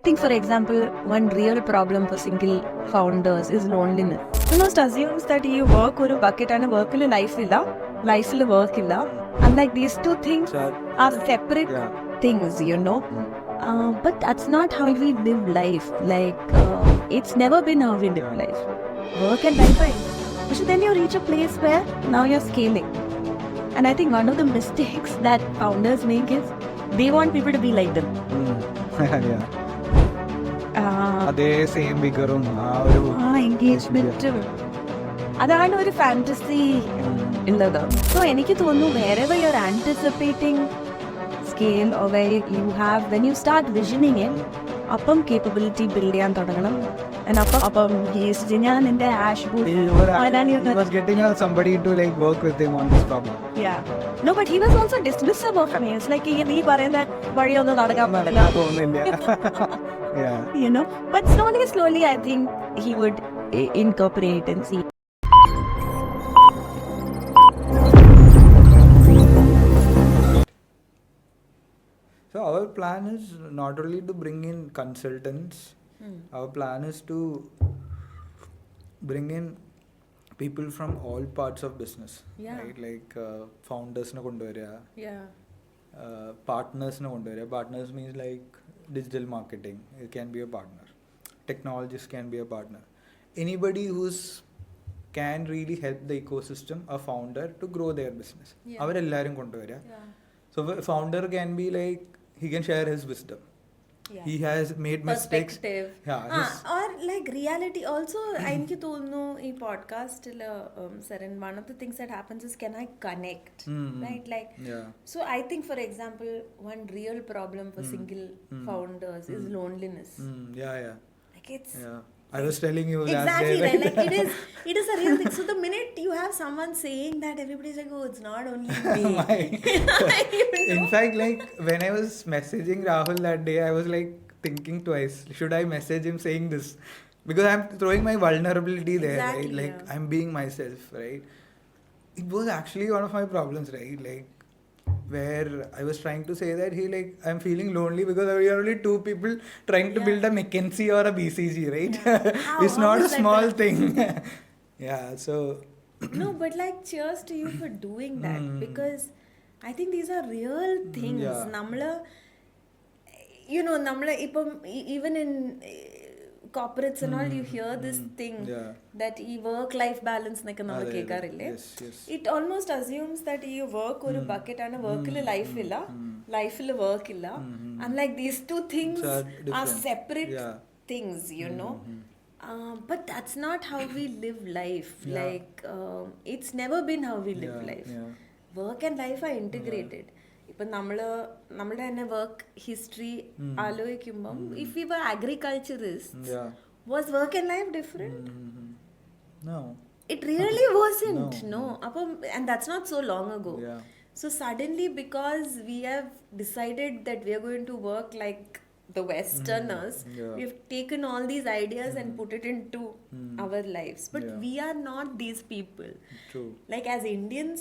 I think, for example, one real problem for single founders is loneliness. Almost assumes that you work or bucket and work in life life work illa. And like these two things are separate things, but that's not how we live life. It's never been how we live life. Work and life are. But then you reach a place where now you're scaling. And I think one of the mistakes that founders make is they want people to be like them. അതേ same വിഗറും എൻഗേജ്മെന്റും അതാണ് ഒരു fantasy ഉള്ളത്. So എനിക്ക് തോന്നുന്നു wherever you're anticipating scale or where you have, when you start visioning it, അപ്പം capability build ചെയ്യാൻ തുടങ്ങണം. അപ്പം ഞാൻ എന്റെ he was getting somebody to like work with him on this problem. No, but he was also dismissive of me. It's like നീ പറയുന്ന വഴിയൊന്നും നടക്കാൻ പാടില്ല. But slowly I think he would incorporate and see. So our plan is not only to bring in consultants, our plan is to bring in people from all parts of business, right? Like founders na konduvariya, partners na konduvariya. Partners means like digital marketing, it can be a partner. Technologists can be a partner. Anybody who's can really help the ecosystem, a founder, to grow their business. Avarellarum konduvariya. So a founder can be like, he can share his wisdom. He has made mistakes. Or like reality also. എനിക്ക് തോന്നുന്നു ഈ പോഡ്കാസ്റ്റിൽ Saran, one of the things that happens is, can I connect, right? Like, so I think, for example, one real problem for single founders is loneliness. Like it's I was telling you exactly last day, right? Like it is a real thing. So the minute you have someone saying that, everybody's like, oh, it's not only me. In fact, like when I was messaging Rahul that day, I was like thinking twice, should I message him saying this? Because I'm throwing my vulnerability there, right? Like I'm being myself, right? It was actually one of my problems, right? Like where I was trying to say that I'm feeling lonely because we are only two people trying to build a McKinsey or a BCG, right? It's not a small thing. So no, but like cheers to you for doing that, because I think these are real things. Namla even in corporates and all, you hear this thing that work-life balance nokka nammal kekkarille. It almost assumes that you work or bucket and work il life illa, life il work illa, and like these two things are separate things, but that's not how we live life. It's never been how we live life. Work and life are integrated. ഇപ്പം നമ്മളുടെ തന്നെ work history ആലോചിക്കുമ്പം, if you were agriculturist, was work and life different? No. It really wasn't. No. And that's not so long ago. So suddenly, because we have decided that we are going to work like the Westerners, we've taken all these ideas and put it into our lives. But we are not these people. True. Like as Indians,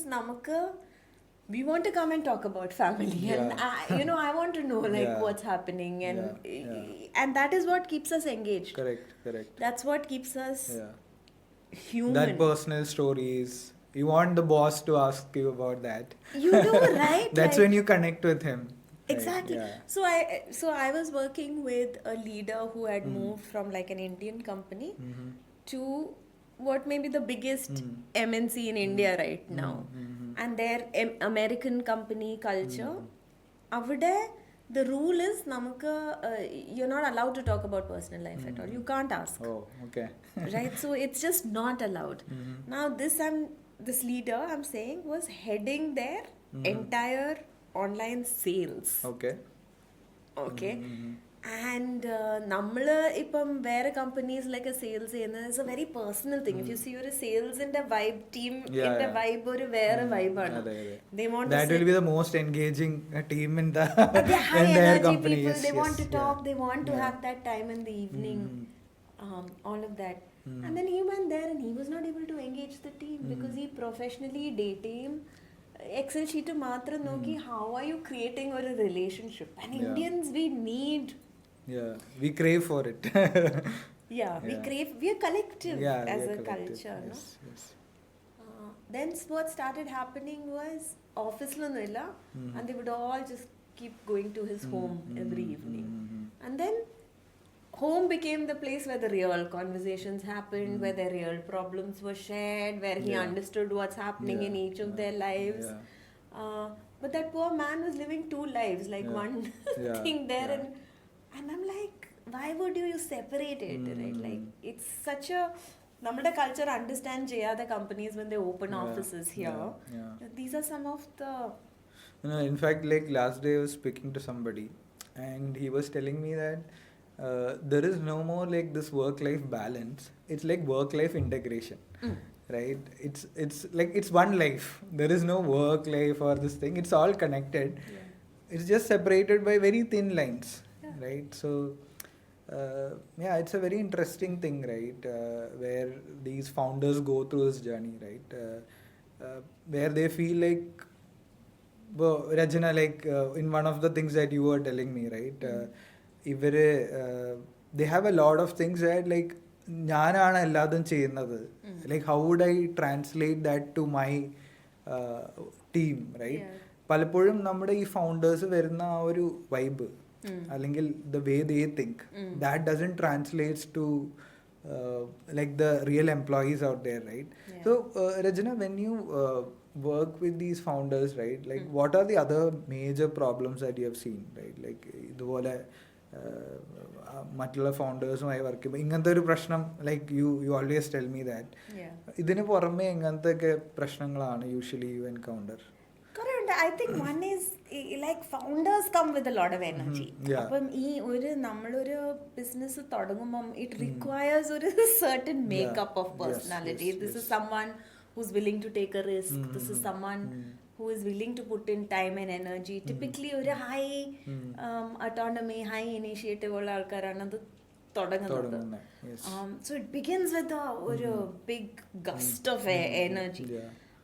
we want to come and talk about family, and I want to know what's happening, and that is what keeps us engaged. Correct. That's what keeps us human. That personal stories. You want the boss to ask you about that. You do, right? That's when you connect with him. Exactly. So I was working with a leader who had moved from like an Indian company to what may be the biggest MNC in India right now. And their American company culture, avade the rule is you're not allowed to talk about personal life at all. You can't ask. Oh, okay. Right? So it's just not allowed. Now this leader, I'm saying, was heading their entire online sales. Okay. And നമ്മള് ഇപ്പം വേറെ companies like sales ചെയ്യുന്നത് it's a very personal thing. If you see ഒരു സെയിൽസിന്റെ vibe, ടീമിന്റെ vibe ഒരു വേറെ വൈബാണ്. That will be the most engaging team in the high in their energy company. people. They want to talk, they want to have that time in the evening, all of that. And then he went there and he was not able to engage the team because he professionally dating Excel sheet മാത്രം നോക്കി how are you creating a relationship. And Indians, we need Yeah, we crave for it. We crave, we are collective as a culture. Yes, yes. Then what started happening was office lo nilla, and they would all just keep going to his home every evening. And then home became the place where the real conversations happened, where their real problems were shared, where he understood what's happening in each of their lives. But that poor man was living two lives, like one thing there, and I'm like, why would you separate it, right? Like, it's such a നമ്മുടെ culture understand ചെയ്യാതെ companies when they open offices here. These are some of the... In fact, like last day I was speaking to somebody and he was telling me that there is no more like this work-life balance. It's like work-life integration. Right? It's like it's one life. There is no work life or this thing. It's all connected. It's just separated by very thin lines. Right? So it's a very interesting thing, right? Where these founders go through this journey, right? Where they feel like, Rachana, like in one of the things that you were telling me, right? They have a lot of things that like ഞാനാണ് എല്ലാതും ചെയ്യുന്നത്. Like how would I translate that to my team, right? പലപ്പോഴും നമ്മുടെ ഈ founders വരുന്ന ആ ഒരു vibe അല്ലെങ്കിൽ the way they think, that doesn't translate to like the real employees out there, right? So Rachana, when you work with these founders, right, like what are the other major problems that you have seen, right? Like ഇതുപോലെ മറ്റുള്ള ഫോണ്ടേഴ്സുമായി work ചെയ്യുമ്പോൾ ഇങ്ങനത്തെ ഒരു പ്രശ്നം, like you always tell me that, ഇതിന് പുറമെ എങ്ങനത്തെ ഒക്കെ പ്രശ്നങ്ങളാണ് usually you encounter? I think one is like founders come with a lot of energy. അപ്പം ഈ നമ്മളൊരു ബിസിനസ് തുടങ്ങുമ്പം it requires ഒരു certain makeup of personality. This is someone who's willing to take a risk. This is someone who is willing to put in time and energy. Typically ഒരു high autonomy, high initiative ഉള്ള ആൾക്കാരാണ് അത് തുടങ്ങുന്നത്. So it begins with ഒരു big gust of energy.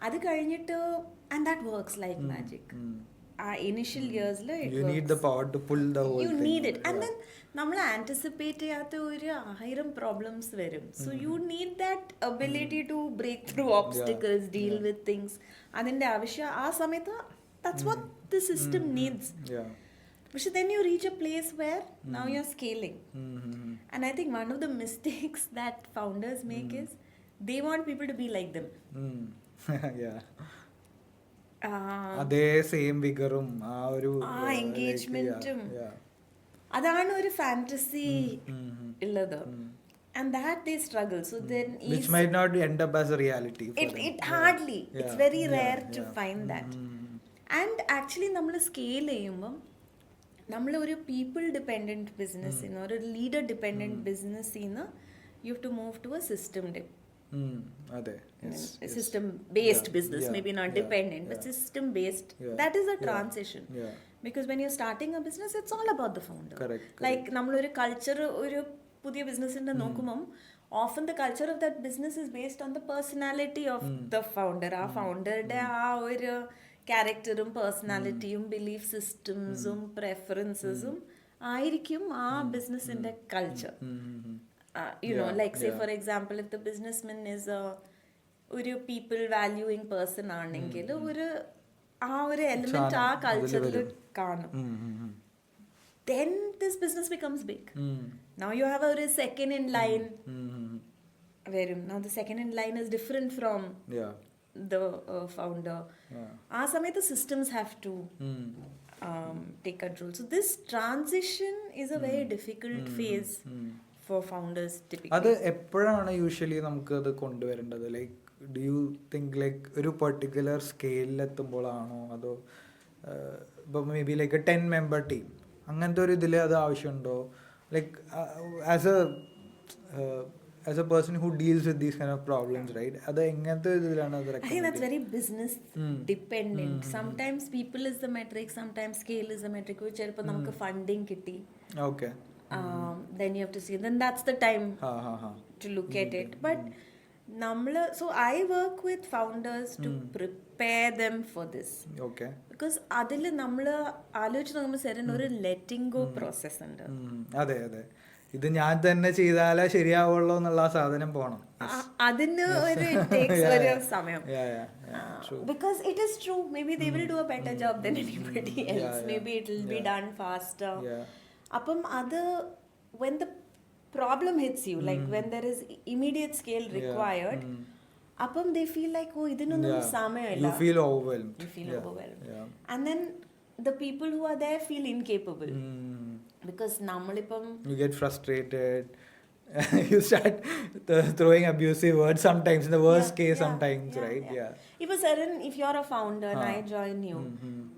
അത് കഴിഞ്ഞിട്ട്, and that works like magic. Initial years you need the power to pull the whole thing. You need it. And then നമ്മൾ anticipate ചെയ്യാത്ത ഒരു 1000 പ്രോബ്ലംസ് വരും. So you need that ability to break through obstacles, deal with things. അതിന്റെ ആവശ്യം ആ സമയത്ത്, that's what the system needs. But then you reach a place where now you're scaling. And I think one of the mistakes that founders make is they want people to be like them. അതേ same വിഗറും ആ ഒരു എൻഗേജ്മെന്റും അതാണ് ഒരു fantasy ഉള്ളത്. And that they struggle. So then which might not end up as a reality for them. It hardly. It's very rare to find that. And actually നമ്മൾ scale ചെയ്യുമ്പം നമ്മൾ ഒരു പീപ്പിൾ ഡിപ്പെൻഡൻറ്റ് ബിസിനസ്സിന്ന്, ഒരു ലീഡർ ഡിപ്പെൻഡൻറ്റ് ബിസിനസ്സിന്ന് you have to move to a system system based business, maybe not dependent, but system based. That is a transition. Because when you're starting a business, it's all about the founder. Like നമ്മളൊരു culture, ഒരു പുതിയ ബിസിനസ്സിന്റെ നോക്കുമ്പം often the culture of that business is based on the personality of the founder. ആ ഫൗണ്ടറുടെ ആ ഒരു ക്യാരക്ടറും പേഴ്സണാലിറ്റിയും belief സിസ്റ്റംസും പ്രെഫറൻസസും ആയിരിക്കും ആ ബിസിനസ്സിന്റെ culture. Like say for example, if the businessman is ഒരു people valuing person ആണെങ്കിൽ ആ ഒരു എലിമെന്റ് ആ കൾച്ചറിൽ കാണും. Then this business becomes big. Now you have a second in line വരും. Now the second in line is different from the founder. ആ സമയത്ത് systems have to take control. So this transition is a very difficult phase for founders typically. അത് എപ്പോഴാണ് usually നമുക്ക് അത് കൊണ്ടുവരേണ്ടത്? Like do you think like ഒരു particular സ്കെയിലിൽ എത്തുമ്പോഴാണോ, അതോ ഇപ്പോൾ may be like A 10-member team അങ്ങനത്തെ ഒരു ഇതിൽ അത് ആവശ്യമുണ്ടോ? Like as a person who deals with these kind of problems, right? അത് എങ്ങനത്തെ ഇതിലാണ് അത്? I think that's very business dependent. Sometimes people is the metric, sometimes scale is the metric. which ചിലപ്പോൾ നമുക്ക് ഫണ്ടിങ് കിട്ടി, okay, then you have to see, then that's the time to look at it. But so I work with founders to prepare them for this. Okay. Because അതിൽ നമ്മൾ ആലോചിച്ച് നോക്കുമ്പോൾ serine ഒരു letting go process ഉണ്ട്. അതെ അതെ, ഇത് ഞാൻ തന്നെ ചെയ്താലേ ശരിയാവുള്ളൂ എന്നുള്ള ആ സാധനം പോണം. അതിന് ഒരു സമയം. Because it is true, maybe they will do a better job than anybody else. Maybe it will be done faster. Appam adu, when the problem hits you, like when there is immediate scale required, appam they feel like, oh, idinonu samayilla. You feel overwhelmed. And then the people who are there feel incapable. Because nammalippam you get frustrated. You start throwing abusive words sometimes, in the worst case sometimes, right? If a certain, if you're a founder and I join you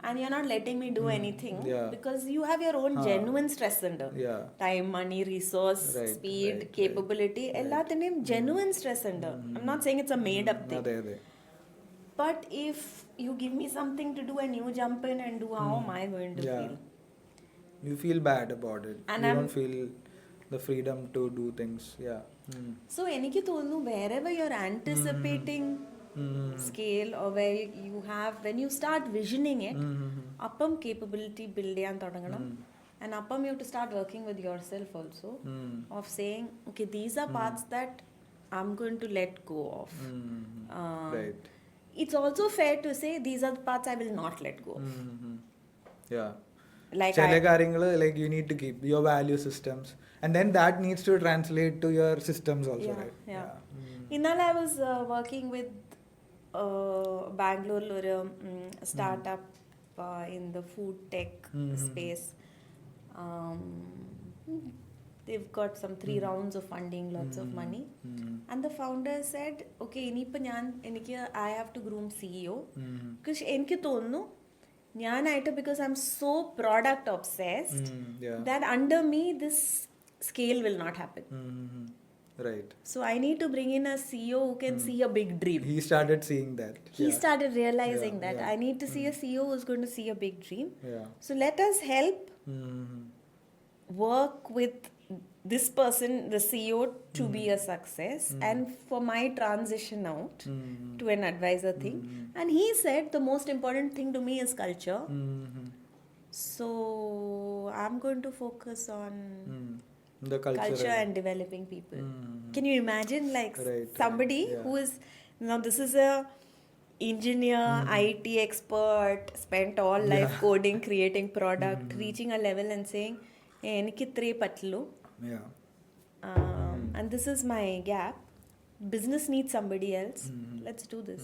and you're not letting me do anything because you have your own genuine stress under time, money, resource, speed, capability, ellathinem genuine stress under. I'm not saying it's a made up thing. But if you give me something to do and you jump in and do, how am I going to feel? You feel bad about it. And you don't feel the freedom to do things. So എനിക്ക് തോന്നുന്നു wherever you're anticipating scale or where you have, when you start visioning it, appam capability build ചെയ്യാൻ തുടങ്ങണം. And appam you have to start working with yourself also, of saying, okay, these are parts that I'm going to let go of. Right. It's also fair to say these are the parts I will not let go of. Like ചില കാര്യങ്ങൾ, like you need to keep your value systems, and then that needs to translate to your systems also, right? Innal I was working with Bangalore ഒരു startup in the food tech space. They've got some 3 rounds of funding, lots of money, and the founder said, okay, inippa I have to groom CEO because eniki thonnu ഞാനായിട്ട്, because I'm so product obsessed that under me this scale will not happen. Right. So I need to bring in a CEO who can see a big dream. He started seeing that. He started realizing that I need to see a CEO who's going to see a big dream. So let us help work with this person, the CEO, to be a success, and for my transition out to an advisor thing. And he said the most important thing to me is culture. So I'm going to focus on the culture and developing people. Can you imagine, like, somebody who is, now this is a engineer, IT expert, spent all life coding, creating product, reaching a level and saying, hey, eniki tre patlu. And this is my gap. Business needs somebody else. Let's do this.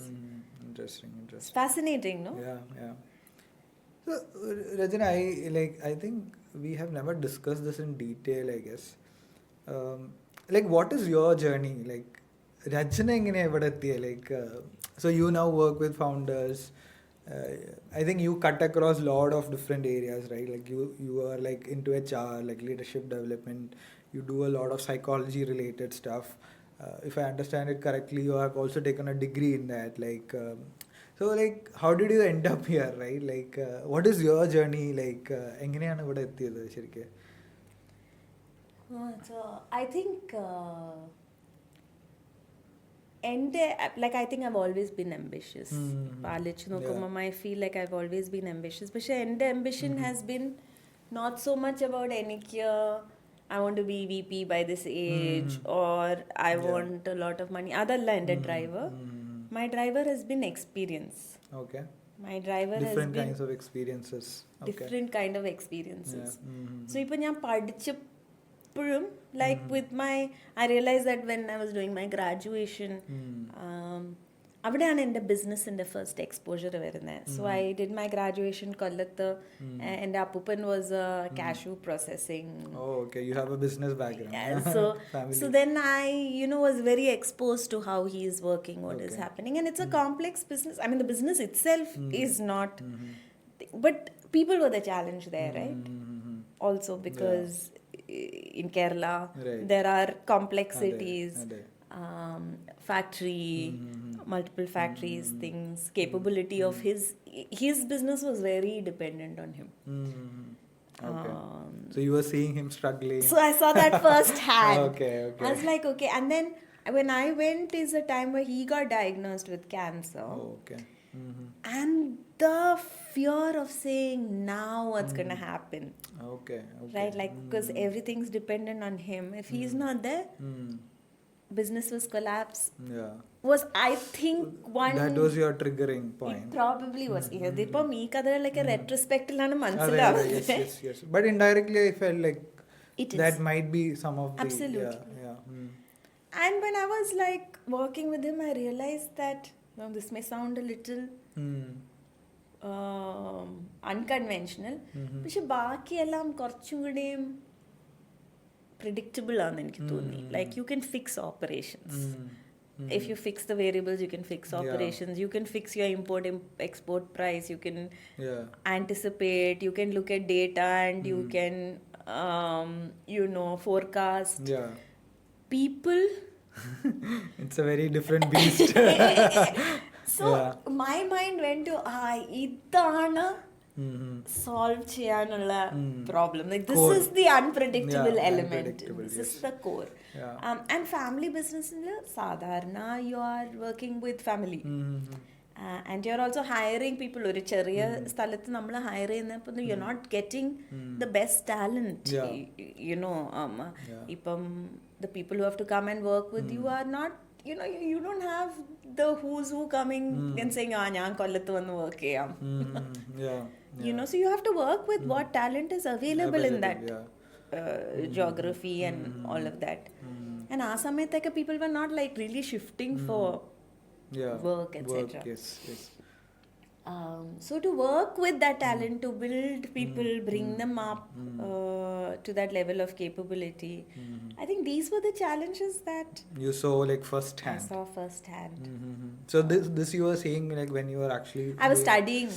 Interesting. It's fascinating, no? So Rachana, I think we have never discussed this in detail, I guess. Like, what is your journey? Like, Rachana engane evada ethiye? Like, so you now work with founders. I think you cut across a lot of different areas, right? Like you are like into HR, like leadership development. You do a lot of psychology related stuff. If I understand it correctly, you have also taken a degree in that. Like, so like, how did you end up here, right? Like, what is your journey? Like, എങ്ങനെയാണ് ഇവിടെ എത്തിയത് ശരിക്കും? So I think I think I've always been ambitious. I feel like I've always been ambitious. But my ambition has been not so much about I want to be VP by this age or I want a lot of money. Other than the driver, my driver has been experience. Okay. My driver different has been kinds of experiences. Different kind of experiences. So ipo ഞാൻ പഠിച്ചപ്പോഴും, like with my, I realized that when I was doing my graduation, അവിടെയാണ് എൻ്റെ ബിസിനസ്സിൻ്റെ first exposure വരുന്നത്. So I did my graduation കൊല്ലത്ത്. എൻ്റെ അപ്പൂപ്പൻ was cashew processing. So then I was very exposed to how he is working, what is happening, and it's a complex business. I mean, the business itself is not, but people were the challenge there, right? Also because in Kerala there are complexities, factory, multiple factories, things, capability of his business was very dependent on him. Okay. So you were seeing him struggling. So I saw that firsthand. Okay. I was like, okay. And then when I went is a time where he got diagnosed with cancer. Okay. and the fear of saying now what's gonna happen. Okay. Right, like, because everything's dependent on him. If he's not there, business was collapse. Was, I think, one. That was your triggering It point. probably was. ഇതിപ്പം ഈ കഥകളൊക്കെ റെട്രോസ്പെക്റ്റിലാണ് മനസ്സിലാവുന്നത്. Yes. But indirectly I felt like It is. that might be some of the... Absolutely. Yeah. And when I was like working with him, I realized that, this may sound a little unconventional, പക്ഷെ ബാക്കിയെല്ലാം കുറച്ചും കൂടെയും predictable ആണെന്ന് എനിക്ക് തോന്നി. Like, you can fix operations. If you fix the variables, you can fix operations. You can fix your import-export price. You can anticipate. You can look at data and you can, forecast. Yeah. People... It's a very different beast. So my mind went to, idana solve cheyanulla problem. Like, this is the unpredictable element. This is the core. And family business sadharna you are working with family. And you're also hiring people. ഒരു ചെറിയ സ്ഥലത്ത് നമ്മൾ higher ചെയ്യുന്നപ്പോൾ you're not getting the best talent. ഇപ്പം the people who have to come and work with you are not, you don't have the who's who coming and saying ഞാൻ കൊല്ലത്ത് വന്ന് work ചെയ്യാം. So you have to work with what talent is available in that geography and all of that. And ആ സമയത്തൊക്കെ people were not like really shifting for work, etc. Yes. So to work with that talent, to build people, bring them up to that level of capability, I think these were the challenges that you saw like first hand. I saw first hand. So this you were saying like when you were actually... I was studying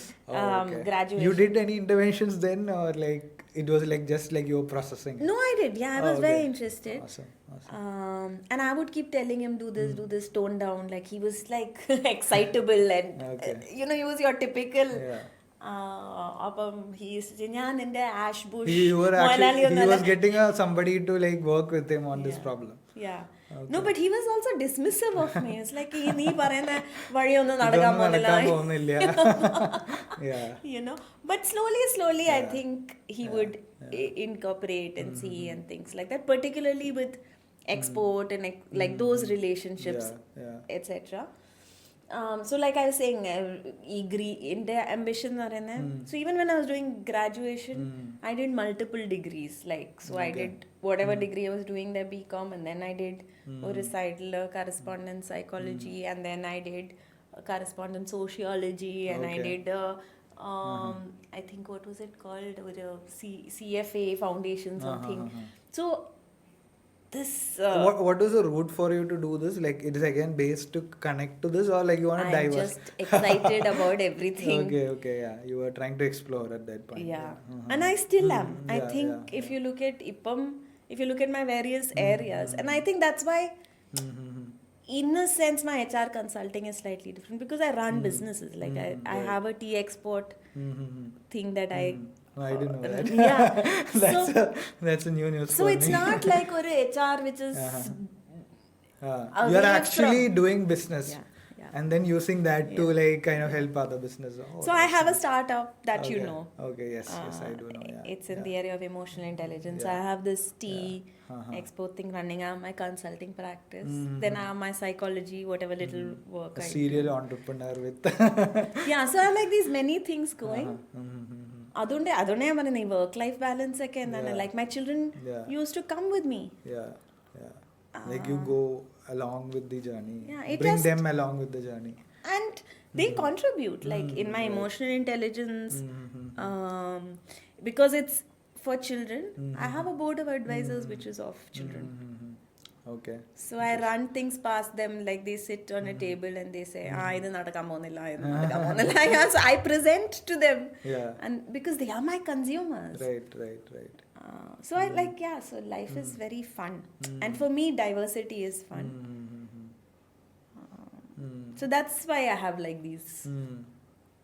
graduation. You did any interventions then, or like it was like just like you were processing? No, I did. Yeah, I was very interested. Awesome. And I would keep telling him, do this, tone down. Like, he was like excitable and he was your typical. He ash bush. He was getting somebody to like work with him on this problem. Yeah. No, but he was also dismissive of me. It's like, nee parayna variyonnu nadakkan povilla. But slowly I think he would incorporate and see and things like that, particularly with export and like those relationships, etc. So like I was saying, in the ambition, so even when I was doing graduation, I did multiple degrees. Like, so I did whatever degree I was doing, the BCom, and then I did recital correspondence psychology, and then I did correspondence sociology, and I did I think, what was it called, CFA foundation something. So this what was the route for you to do this? Like, it is again based to connect to this, or like you want to diverse? I'm just excited about everything. Okay, yeah. You were trying to explore at that point. And I still am. I think if you look at IPM, if you look at my various areas, and I think that's why in a sense my HR consulting is slightly different, because I run businesses. Like, I have a tea export thing that I didn't know that. That's a new news. So it's not like a HR which is you are actually doing business. And then using that to like kind of help other businesses. So I have a startup that Okay, yes, I do know. It's in the area of emotional intelligence. I have this tea export thing running. I have my consulting practice. Then I have my psychology, whatever little work I do. Serial entrepreneur with... So I have like these many things going. Adonde I work-life balance again. Like, my children used to come with me. Like, you go along with the journey. Bring them along with the journey. And they contribute, like in my emotional intelligence, because it's for children. I have a board of advisors which is of children. Okay. So I run things past them, like they sit on a table and they say, idu nadakkan povunilla. So I present to them, and because they are my consumers. Right. So I like, so life is very fun, and for me diversity is fun. So that's why I have like these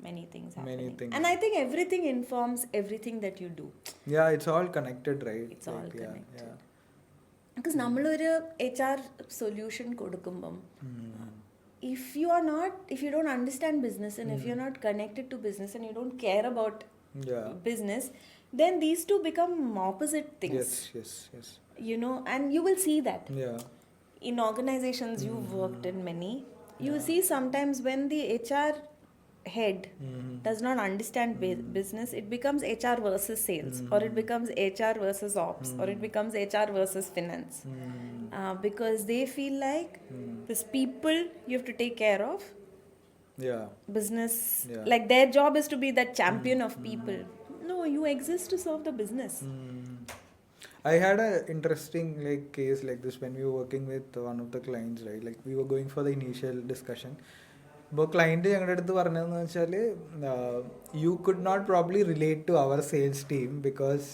many things happening. And I think everything informs everything that you do. It's all connected, right? It's all connected. Because നമ്മളൊരു HR solution കൊടുക്കുമ്പം if you don't understand business, and if you're not connected to business, and you don't care about business, then these two become opposite things. Yes. You know, and you will see that in organizations you've worked in many. You see sometimes when the HR head does not understand business, it becomes HR versus sales, or it becomes HR versus ops, or it becomes HR versus finance, because they feel like these people you have to take care of. Business, like their job is to be that champion of people. No, you exist to serve the business. I had an interesting case like this when we were working with one of the clients, right? Like we were going for the initial discussion. But client ഞങ്ങളുടെ അടുത്ത് പറഞ്ഞതെന്ന് വെച്ചാൽ you could not probably relate to our sales team because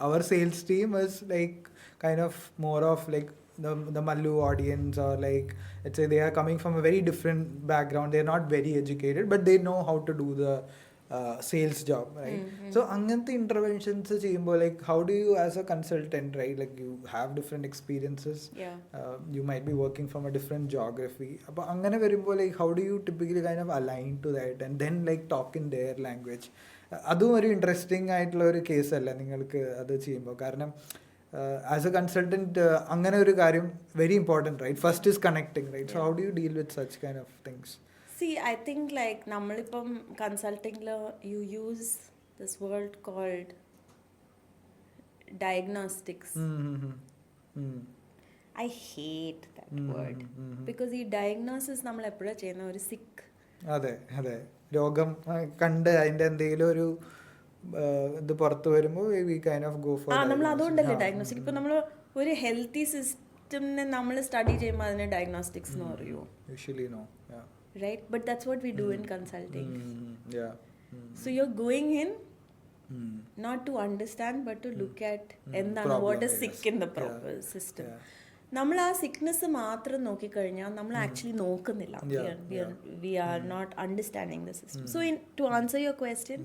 our sales team is like kind of more of like the Mallu audience, or like let's say they are coming from a very different background. They're not very educated, but they know how to do the sales job, right? So അങ്ങനത്തെ interventions ചെയ്യുമ്പോൾ like how do you as a consultant, right, like you have different experiences, you might be working from a different geography, അപ്പോൾ അങ്ങനെ വരുമ്പോൾ like how do you typically kind of align to that and then like talk in their language? അതും ഒരു interesting ആയിട്ടുള്ള ഒരു case അല്ല നിങ്ങൾക്ക് അത് ചെയ്യുമ്പോൾ? കാരണം as a consultant അങ്ങനെ ഒരു കാര്യം very important, right? First is connecting, right? So how do you deal with such kind of things? See, I think like nammalippam consulting la you use this word called diagnostics. I hate that word because ഈ diagnosis നമ്മൾ എപ്പോഴാ ചെയ്യുന്ന ഒരു sick. അതെ രോഗം കണ്ട് അതിന്റെ എന്തെങ്കിലും ഒരു ഇത് പുറത്തു വരുമ്പോൾ we kind of go for നമ്മൾ അതുകൊണ്ടല്ലേ ഡയഗ്നോസ്റ്റിക്. ഇപ്പൊ നമ്മൾ ഒരു ഹെൽത്തി സിസ്റ്റമിനെ നമ്മൾ സ്റ്റഡി ചെയ്യുമ്പോൾ അതിനെ ഡയഗ്നോസ്റ്റിക്സ് എന്ന് പറയൂ? Usually no. Right, but that's what we do in consulting. So you're going in not to understand but to look at what is sick in the proper system. നമ്മൾ ആ sickness മാത്രം നോക്കിക്കഴിഞ്ഞാൽ നമ്മൾ actually നോക്കുന്നില്ല. We are not understanding the system. So to answer your question,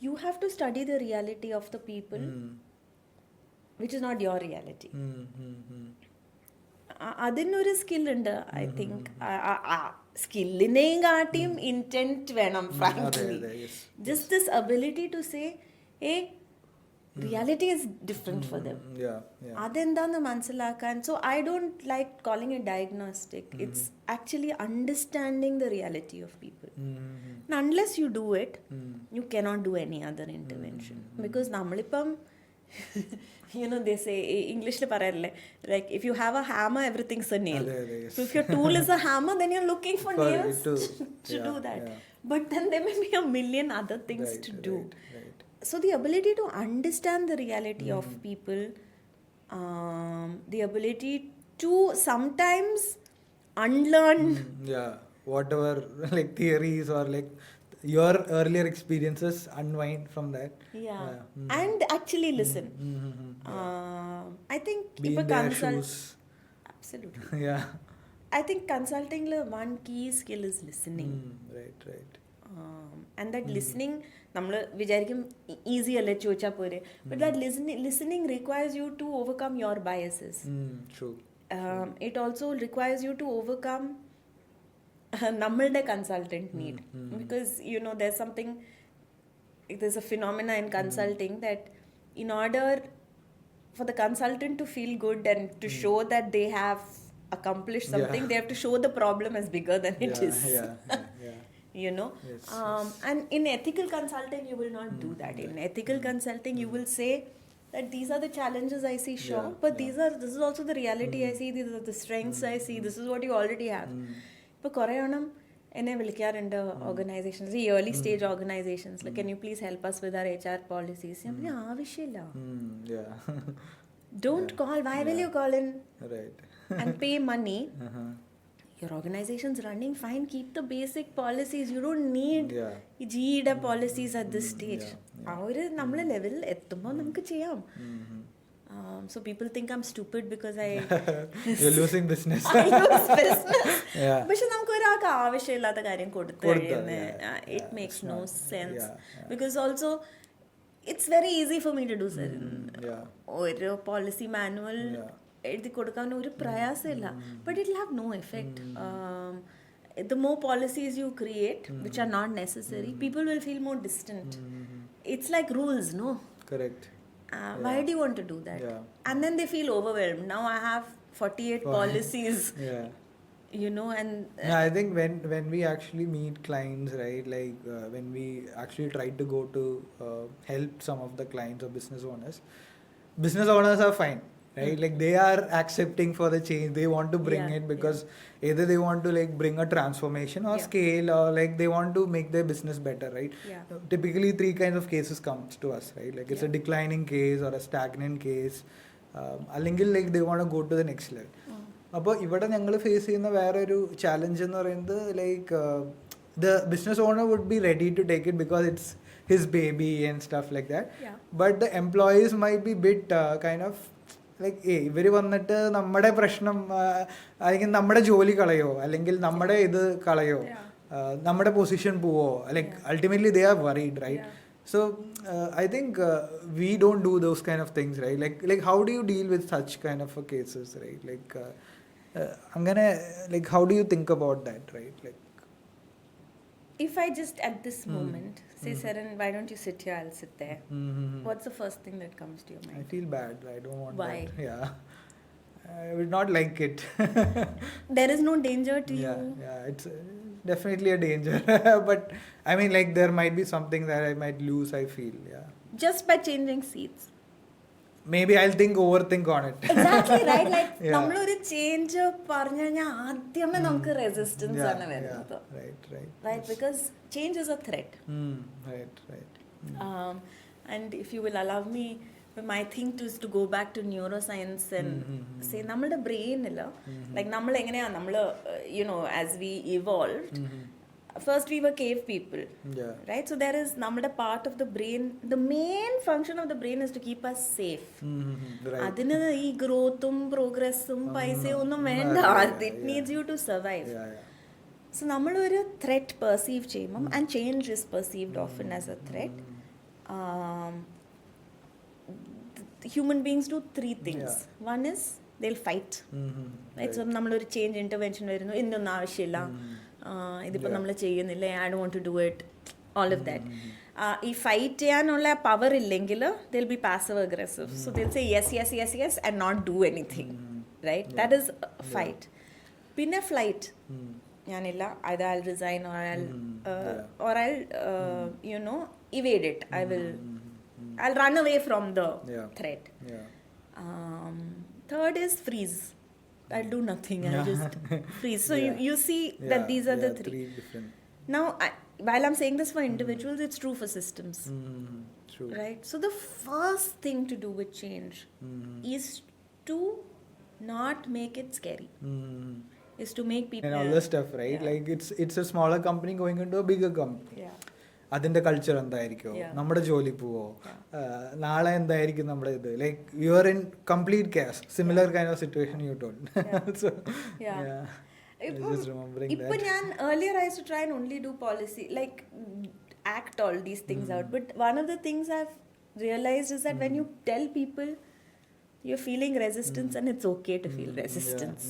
you have to study the reality of the people, which is not your reality. അതിനൊരു സ്കില്ലുണ്ട്. I think സ്കില്ലിനെയും കാട്ടിയും intent വേണം frankly. Just this ability to say reality is different for them. അതെന്താന്ന് മനസ്സിലാക്കാൻ. So I don't like calling a diagnostic. It's actually understanding the reality of people. Unless you do it, you cannot do any other intervention. Because നമ്മളിപ്പം you know, they say English le parayalle, like if you have a hammer, everything's a nail. So if your tool is a hammer, then you're looking for nails to do that. But then there may be a million other things to do. So the ability to understand the reality of people, the ability to sometimes unlearn whatever like theories or like your earlier experiences, unwind from that. And actually listen. I think be in their shoes. Absolutely. I think consulting one key skill is listening. Right. And that listening നമ്മൾ വിചാരിക്കും easy അല്ലേ ചോദിച്ചാൽ പോരെ, but that listening requires you to overcome your biases. True. It also requires you to overcome നമ്മളുടെ consultant need. Because you know there's a phenomena in consulting that in order for the consultant to feel good and to show that they have accomplished something, they have to show the problem as bigger than it is. You know. Yes. And in ethical consulting you will not do that. In ethical consulting you will say that these are the challenges I see, but this is also the reality I see, these are the strengths I see, this is what you already have. ഇപ്പോൾ കുറേ എണ്ണം എന്നെ വിളിക്കാറുണ്ട് organisations, ഈ early stage organisations, can you please help us with our HR policies? ഞാൻ പറഞ്ഞു ആവശ്യമില്ല. Don't call. Why will you call in and pay money? Your organization's running fine. Keep the basic policies. You don't need GEDA policies at this stage. ആ ഒരു നമ്മളെ ലെവലിൽ എത്തുമ്പോൾ നമുക്ക് ചെയ്യാം. So people think I'm stupid because you're losing business. I lose business. പക്ഷെ നമുക്ക് ഒരാൾക്ക് ആവശ്യമില്ലാത്ത കാര്യം കൊടുത്തു കഴിയുന്നത് it makes no sense. Because also it's very easy for me to do so. ഒരു പോളിസി മാനുവൽ എഴുതി കൊടുക്കാൻ ഒരു പ്രയാസമില്ല, but it will have no effect. the more policies you create, which are not necessary, people will feel more distant. It's like rules, no? Correct. Why do you want to do that? And then they feel overwhelmed. Now I have 48 policies. You know, and I think when we actually meet clients, right, like when we actually try to go to help some of the clients or business owners are fine, right? Like they are accepting for the change, they want to bring it because either they want to like bring a transformation or scale, or like they want to make their business better, right? Typically 3 kinds of cases comes to us, right? Like it's a declining case or a stagnant case, അല്ലെങ്കിൽ like they want to go to the next level. അപ്പോൾ ഇവിടെ ഞങ്ങൾ face ചെയ്യുന്ന വേറൊരു challenge എന്ന് പറയുന്നത് like the business owner would be ready to take it because it's his baby and stuff like that. But the employees might be bit kind of like, ഇവര് വന്നിട്ട് നമ്മുടെ പ്രശ്നം അല്ലെങ്കിൽ നമ്മുടെ ജോലി കളയോ അല്ലെങ്കിൽ നമ്മുടെ ഇത് കളയോ നമ്മുടെ പൊസിഷൻ പോവോ, like ultimately they are worried, right? So I think we don't do those kind of things, right? Like how do you deal with such kind of cases, right? Like അങ്ങനെ like how do you think about that, right? Like if I just at this moment say, Saran, why don't you sit here, I'll sit there. What's the first thing that comes to your mind? I feel bad. I don't want Why? that. Yeah. I would not like it. There is no danger to you? Yeah, it's definitely a danger. But I mean, like there might be something that I might lose, I feel. Yeah. Just by changing seats? Maybe I'll overthink on it. Exactly, right? Like നമ്മളൊരു change പറഞ്ഞു കഴിഞ്ഞാൽ ആദ്യമേ നമുക്ക് resistance ആണ് വരുന്നത്. Right, because change is a threat. Right. And if you will allow me, my thing is to go back to neuroscience and say നമ്മളുടെ ബ്രെയിനിൽ like നമ്മൾ എങ്ങനെയാ നമ്മൾ you know, as we evolved, first we were cave people, right? So there is നമ്മുടെ part of the brain, the main function of the brain is to keep us safe. അതിന് ഈ ഗ്രോത്തും പ്രോഗ്രസ്സും പൈസയും ഒന്നും വേണ്ട. It needs you to survive. So നമ്മളൊരു threat perceive ചെയ്യുമ്പം, and change is perceived often as a threat, human beings do 3 things. One is they'll fight, right? So നമ്മളൊരു change intervention വരുന്നു, ഇന്നൊന്നും ആവശ്യമില്ല, ഇതിപ്പോൾ നമ്മൾ ചെയ്യുന്നില്ല, I don't want to do it, all of that. ഈ fight ചെയ്യാനുള്ള പവർ ഇല്ലെങ്കിൽ they'll be passive aggressive. So they'll say yes and not do anything, right? That is fight. പിന്നെ ഫ്ലൈറ്റ്, ഞാനില്ല, either I'll resign or I'll you know, evade it. I'll run away from the threat. Third is freeze. I'll do nothing. I'll just freeze. So you see that these are the 3 different. Now, while I'm saying this for individuals, it's true for systems. True. Right? So the first thing to do with change is to not make it scary. Is to make people... And all the stuff, right? Like it's a smaller company going into a bigger company. അതിൻ്റെ culture എന്തായിരിക്കുമോ, നമ്മുടെ ജോലി പോവോ, നാളെ എന്തായിരിക്കും നമ്മുടെ ഇത്, like you are in complete cash, similar kind of situation you told. So just remembering that. Ipo njan earlier I used to try and only do policy, like act all these things out, but one of the things I've realized is that when you tell people you're feeling resistance, and it's okay to feel resistance,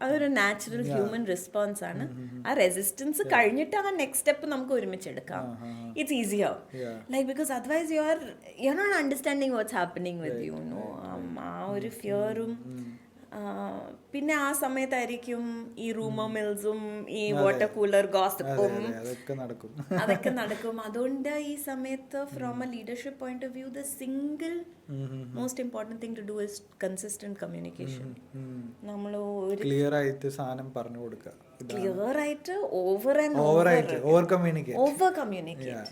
അതൊരു natural human response ആണ്. ആ resistance കഴിഞ്ഞിട്ട് ആ next step നമുക്ക് ഒരുമിച്ച് എടുക്കാം. It's easier, like because otherwise you are not understanding what's happening with you know. ആ ഒരു ഫിയറും, പിന്നെ ആ സമയത്തായിരിക്കും ഈ റൂമർ മിൽസും ഈ വാട്ടർ കൂളർ ഗോസിപ്പും അതൊക്കെ നടക്കും. അതുകൊണ്ട് ഈ സമയത്ത് from a leadership point of view, the single most important thing to do is consistent communication. നമ്മൾ ഒരു ക്ലിയർ ആയിട്ട് സാധനം പറഞ്ഞു കൊടുക്കുക, ക്ലിയർ ആയിട്ട് over communicate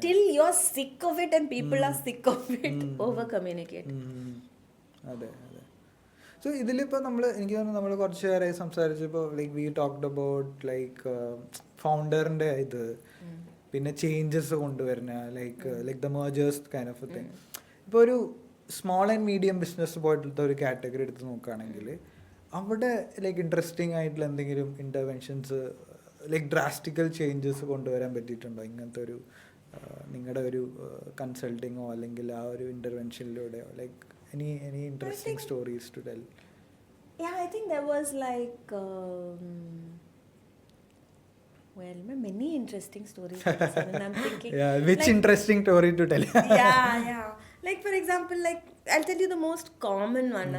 till you're sick of it and people are sick of it. Over communicate. അതെ. So ഇതിലിപ്പോൾ എനിക്ക് തോന്നുന്നു നമ്മൾ കുറച്ച് നേരെ സംസാരിച്ചപ്പോൾ like we talked about like ഫൗണ്ടറിൻ്റെ ഇത്, പിന്നെ ചേഞ്ചസ് കൊണ്ടുവരുന്ന like the majors kind of a thing. ഇപ്പോൾ ഒരു സ്മോൾ ആൻഡ് മീഡിയം ബിസിനസ് പോയിട്ടുള്ള ഒരു കാറ്റഗറി എടുത്ത് നോക്കുകയാണെങ്കിൽ അവിടെ ലൈക്ക് ഇൻട്രസ്റ്റിംഗ് ആയിട്ടുള്ള എന്തെങ്കിലും ഇൻ്റർവെൻഷൻസ്, ലൈക്ക് ഡ്രാസ്റ്റിക്കൽ ചേഞ്ചസ് കൊണ്ടുവരാൻ പറ്റിയിട്ടുണ്ടോ ഇങ്ങനത്തെ ഒരു നിങ്ങളുടെ ഒരു കൺസൾട്ടിങ്ങോ അല്ലെങ്കിൽ ആ ഒരു ഇൻ്റർവെൻഷനിലൂടെയോ, like any interesting stories to tell? Yeah, I think there was like Well, many interesting stories. And I'm thinking, yeah, which interesting story to tell? yeah. Like for example, like I'll tell you the most common one.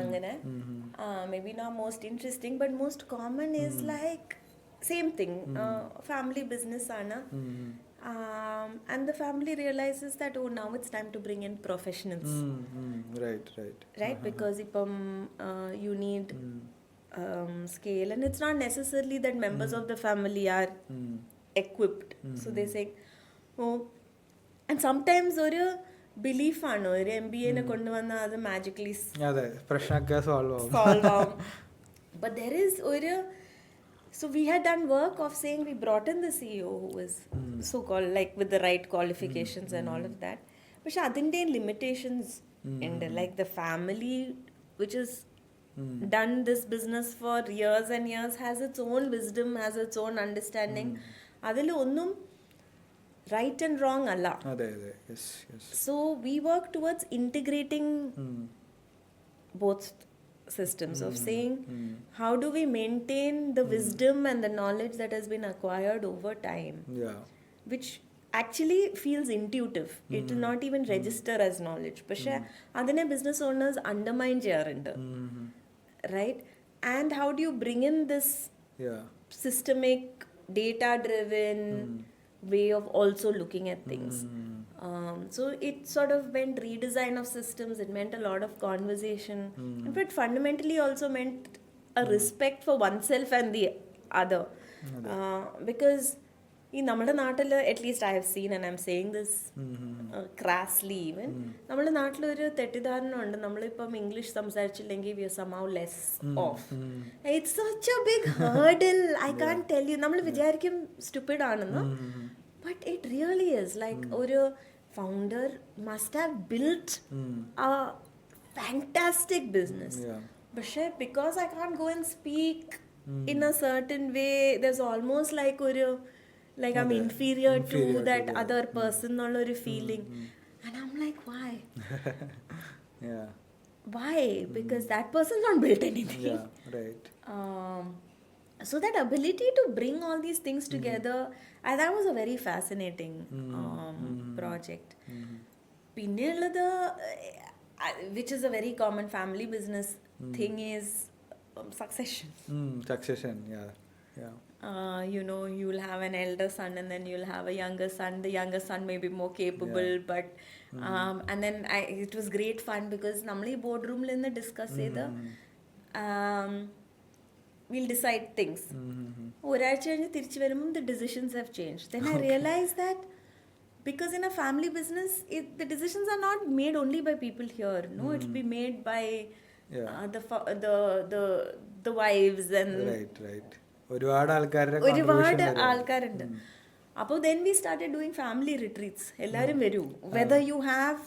Maybe not most interesting, but most common is like same thing. Family business, Anna. And the family realizes that now it's time to bring in professionals. Right. Right, because you need scale, and it's not necessarily that members of the family are equipped. So they say, oh, and sometimes ഒരു ബിലീഫാണ് ഒരു MBA കൊണ്ടുവന്നാൽ അത് magically അതെ പ്രശ്നമൊക്കെ solve ആവും. But there is so we had done work of saying we brought in the CEO who was so called like with the right qualifications and all of that. പക്ഷെ അതിൻ്റെ limitations ഉണ്ട്. Like the family which is done this business for years and years has its own wisdom, has its own understanding. അതിൽ ഒന്നും right and wrong alla. Yes. So we work towards integrating both systems of saying how do we maintain the wisdom and the knowledge that has been acquired over time, which actually feels intuitive. It will not even register as knowledge. But adine business owners undermine cheyarundu, right? And how do you bring in this systemic data driven way of also looking at things? So it sort of meant redesign of systems. It meant a lot of conversation, but fundamentally also meant a respect for oneself and the other. Because നമ്മുടെ നാട്ടിൽ at least I have seen, and I am saying this crassly even, നമ്മുടെ നാട്ടിലൊരു തെറ്റിദ്ധാരണ ഉണ്ട്, നമ്മളിപ്പം ഇംഗ്ലീഷ് സംസാരിച്ചില്ലെങ്കിൽ we are somehow less off. It's such a big hurdle. I can tell you. നമ്മൾ വിചാരിക്കും സ്റ്റുപ്പിഡ് ആണെന്ന്, but it really is like ഒരു founder must have built a fantastic business. പക്ഷേ because I can go and speak in a certain way, there's almost like I'm inferior to that other person or a feeling. And I'm like, why? Why? Because that person's not built anything. Right. So that ability to bring all these things together, that was a very fascinating project. Pinnalada, which is a very common family business thing, is succession. Succession, yeah. You'll have an elder son and then you'll have a younger son. The younger son may be more capable, but and then it was great fun because namli boardroom la discuss cheyda we'll decide things. ഒരാഴ്ച കഴിഞ്ഞ് തിരിച്ചു വരുമ്പോൾ the decisions have changed. Then I realized that because in a family business the decisions are not made only by people here. No, it will be made by the wives and right. ഒരുപാട് ആൾക്കാരുണ്ട്. അപ്പോൾ then we started doing family retreats. എല്ലാവരും വരൂ, whether you have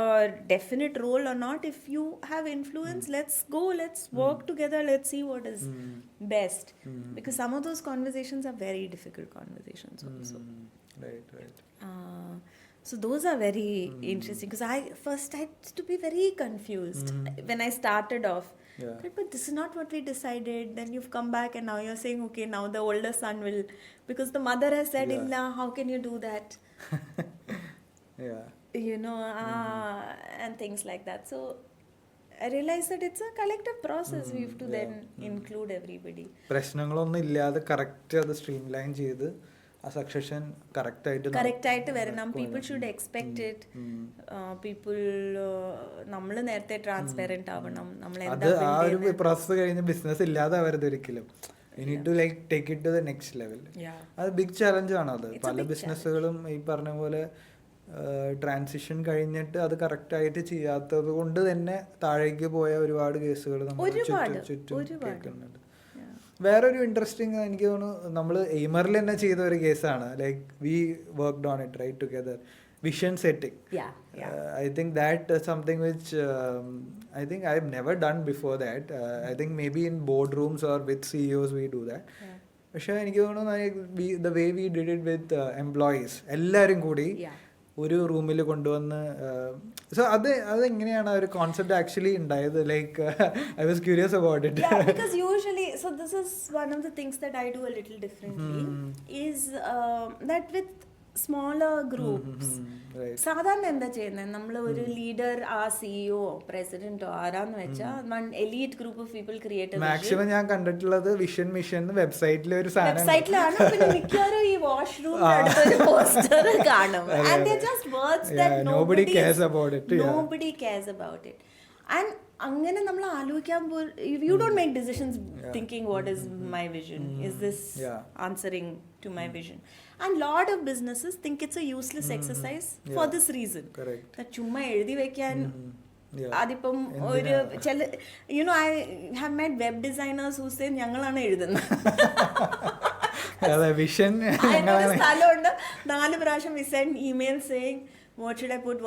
a definite role or not, if you have influence, let's go, let's work together, let's see what is best. Because some of those conversations are very difficult conversations also. Right. So those are very interesting, because I used to be very confused when I started off. But this is not what we decided. Then you've come back and now you're saying, okay, now the older son will, because the mother has said, Illa, how can you do that? And things like that. So I realized that it's a collective process. We have to then include everybody. പ്രശ്നങ്ങളൊന്നും ഇല്ലാതെ correct അത് streamline ചെയ്ത് ആ succession കറക്റ്റായിട്ട് വരണം. People should expect it. People നമ്മൾ നേരത്തെ transparent ആവണം. അത് ആ ഒരു പ്രോസസ് കഴിഞ്ഞ് ബിസിനസ് ഇല്ലാതെ അവരത് ഒരിക്കലും you need to like take it to the next level. അത് ബിഗ് ചാലഞ്ച് ആണ്. അത് പല ബിസിനസ്സുകളും ഈ പറഞ്ഞ പോലെ ട്രാൻസിഷൻ കഴിഞ്ഞിട്ട് അത് കറക്റ്റായിട്ട് ചെയ്യാത്തത് കൊണ്ട് തന്നെ താഴേക്ക് പോയ ഒരുപാട് കേസുകൾ നമ്മൾ ചുറ്റും കേൾക്കുന്നുണ്ട്. വേറൊരു ഇൻട്രസ്റ്റിംഗ് എനിക്ക് തോന്നുന്നു, നമ്മൾ എയ്മറിൽ തന്നെ ചെയ്ത ഒരു കേസാണ്. Like we worked on it right together, vision setting. I think that something which I think I've never done before that. I think maybe in boardrooms or with CEOs we do that. പക്ഷേ എനിക്ക് തോന്നുന്നു the way we did it with employees, എല്ലാവരും കൂടി ഒരു റൂമിൽ കൊണ്ടുവന്ന് So അതെങ്ങനെയാണ് ഒരു കോൺസെപ്റ്റ് ആക്ച്വലി ഉണ്ടായത്? Like I was curious about it. Yeah, because usually, so this is one of the things that I do a little differently, is that with smaller groups, സാധാരണ എന്താ ചെയ്യുന്നത്, നമ്മൾ ഒരു ലീഡർ, ആ CEO പ്രസിഡന്റോ ആരാന്ന് വെച്ചാൽ one elite group of people create. Maximum ഞാൻ കണ്ടിട്ടുള്ളത് വിഷൻ മിഷൻ വെബ്സൈറ്റിലെ ഒരു വെബ്സൈറ്റിലാണ്. പിന്നെ മിക്കവാറും ഈ വാഷ്റൂം അടുത്തൊരു പോസ്റ്റർ കാണും. And they're just words that nobody cares about it. Nobody cares about it. And അങ്ങനെ നമ്മൾ ആലോചിക്കാൻ you don't make decisions thinking what is my vision, is this answering to my vision. And lot of businesses think it's a useless exercise for this reason. Correct. ചുമ്മാ എഴുതി വെക്കാൻ. അതിപ്പം ഒരു ചില I have met web designers who say ഞങ്ങളാണ് എഴുതുന്നത്. സ്ഥലമുണ്ട് 4 പ്രാവശ്യം we send email saying what should I put.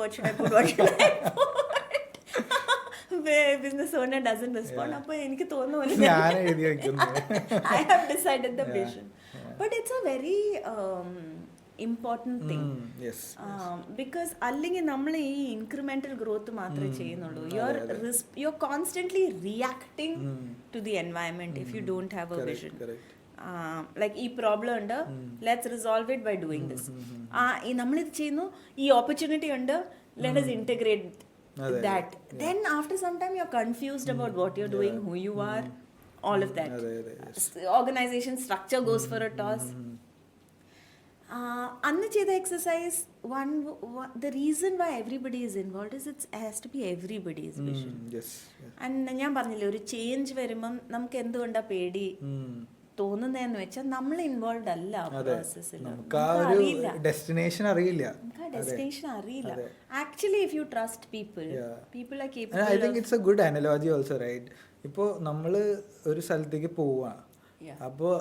Business owner doesn't respond. അപ്പോൾ എനിക്ക് തോന്നുന്നു I have decided the vision. But it's a very important thing. Yes. Because അല്ലെങ്കിൽ നമ്മൾ ഈ ഇൻക്രിമെന്റൽ ഗ്രോത്ത് മാത്രമേ ചെയ്യുന്നുള്ളൂ. You're constantly reacting to the environment if you don't have a vision. Like ഈ problem ഉണ്ട്, let's resolve it by doing this. നമ്മളിത് ചെയ്യുന്നു, ഈ ഓപ്പർച്യൂണിറ്റി ഉണ്ട്, let us integrate that. Then after some time you're confused about what you're doing, who you are, all of that. Organization structure goes for a toss. അന്ന് ചെയ്ത exercise, the reason why everybody is involved is it has to be everybody's vision. And ഞാൻ പറഞ്ഞില്ലേ, ഒരു change വരുമ്പം നമുക്ക് എന്തുകൊണ്ടാ പേടി തോന്നുന്നതെന്ന് വെച്ചാൽ നമ്മൾ ഇൻവോൾവ് അല്ല പ്രോസസ്സിൽ. ഡെസ്റ്റിനേഷൻ അറിയില്ല. Actually if you trust people are capable. I think it's a good analogy also, right? ഇപ്പോൾ നമ്മൾ ഒരു സ്ഥലത്തേക്ക് പോവാണ്, അപ്പോൾ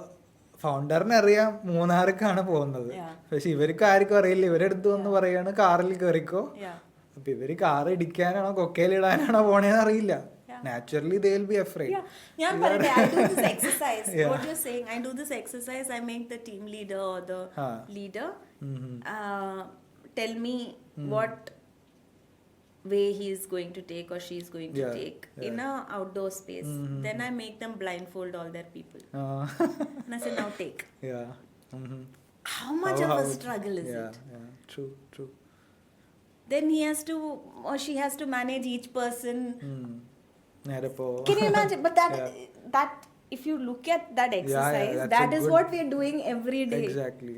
ഫൗണ്ടറിന് അറിയാം മൂന്നാർക്കാണ് പോകുന്നത്, പക്ഷെ ഇവർക്ക് ആർക്കും അറിയില്ല. ഇവരെടുത്ത് വന്ന് പറയാണ് കാറിൽ കയറിക്കോ. അപ്പൊ ഇവര് കാർ ഇടിക്കാനാണോ കൊക്കയിലിടാനാണോ പോണേന്ന് അറിയില്ല. Naturally they will be afraid. ഞാൻ പറയട്ടെ, I do this exercise. What you're saying, I do this exercise. I make the team leader or the leader tell me what way he is going to take or she is going to take in a outdoor space. Then I make them blindfold all their people. And I say, now take. How much of a struggle is it? True. Then he has to or she has to manage each person. Can you imagine? But that if you look at that exercise, that is what we are doing every day. Exactly.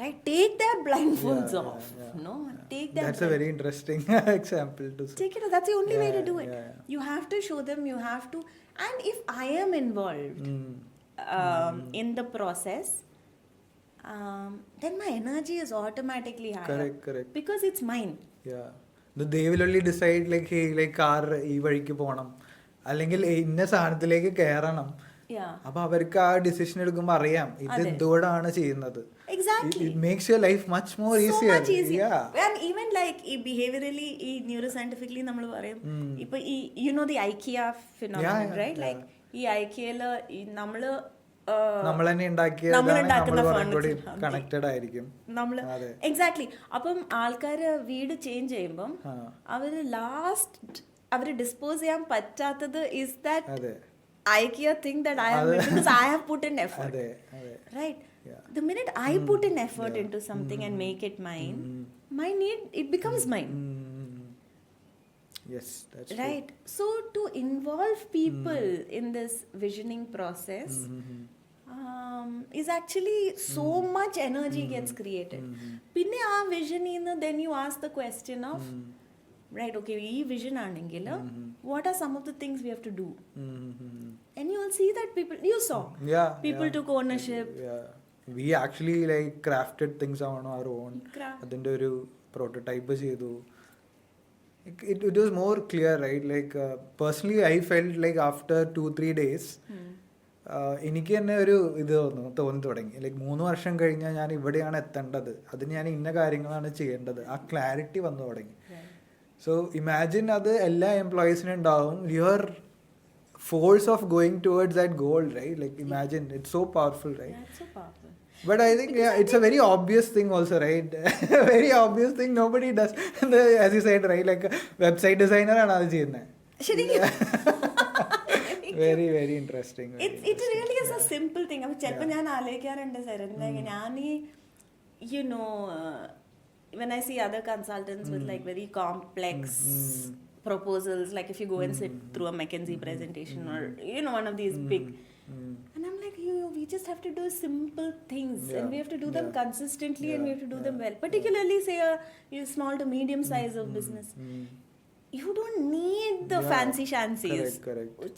Right? Take their blindfolds off. No, take that. That's a very interesting example to say. Take it. That's the only way to do it. You have to show them. You have to. And if I am involved in the process, then my energy is automatically higher. Correct. Because it's mine. They will only decide like hey, like car ഈ വഴിക്ക് പോകണം, അല്ലെങ്കിൽ ഇന്ന സാധനത്തിലേക്ക് കയറണം. അപ്പൊ അവർക്ക് ആ decision എടുക്കുമ്പോൾ അറിയാം ഇത് എന്തുകൊണ്ടാണ് ചെയ്യുന്നത്. Exactly. It makes your life much more easier. So much easier. And even like behaviorally, neuroscientifically നമ്മൾ പറയും, ഇപ്പൊ ഈ the IKEA phenomenon, right? Like ഈ IKEAല് നമ്മള് നമ്മൾ തന്നെ കണക്റ്റഡ് ആയിരിക്കും. എക്സാക്ട്ലി. അപ്പം ആൾക്കാര് വീട് ചേഞ്ച് ചെയ്യുമ്പം അവര് അവര് ഡിസ്പോസ് ചെയ്യാൻ പറ്റാത്തത് is that IKEA thing that I have because I have put in effort. Right? The minute I put in effort into something and make it mine, my need, it becomes mine. Yes, that's right. True. So to involve people in this visioning process is actually so much energy gets created. Pinne aa vision inna then you ask the question of right, okay, ee vision aanengil what are some of the things we have to do? And you will see that you saw people took ownership. We actually like crafted things on our own. Adinte oru prototype chedu. It was more clear, right? Like personally I felt like after 2-3 days എനിക്ക് തന്നെ ഒരു ഇത് തോന്നി തുടങ്ങി. Like 3 വർഷം കഴിഞ്ഞാൽ ഞാൻ ഇവിടെയാണ് എത്തേണ്ടത്, അതിന് ഞാൻ ഇന്ന കാര്യങ്ങളാണ് ചെയ്യേണ്ടത്. ആ ക്ലാരിറ്റി വന്നു തുടങ്ങി. സോ ഇമാജിൻ അത് എല്ലാ എംപ്ലോയീസിനും ഉണ്ടാവും. Your force of going towards that goal, right? Like imagine, it's so powerful, right? But I think it's a very obvious thing also, right? Very obvious thing nobody does. As you said, right? Like website designer ആണ് അത് ചെയ്യുന്നത്. Very, very interesting. It really is a simple thing. അപ്പോൾ ചിലപ്പോൾ ഞാൻ ആലോചിക്കാറുണ്ട് sir, ഞാൻ ഈ when I see other consultants with like very complex proposals, like if you go and sit through a McKinsey presentation or one of these big, and I'm like, we just have to do simple things, and we have to do them consistently, and we have to do them well. Particularly say a small to medium size of business. You don't need the fancy shansies.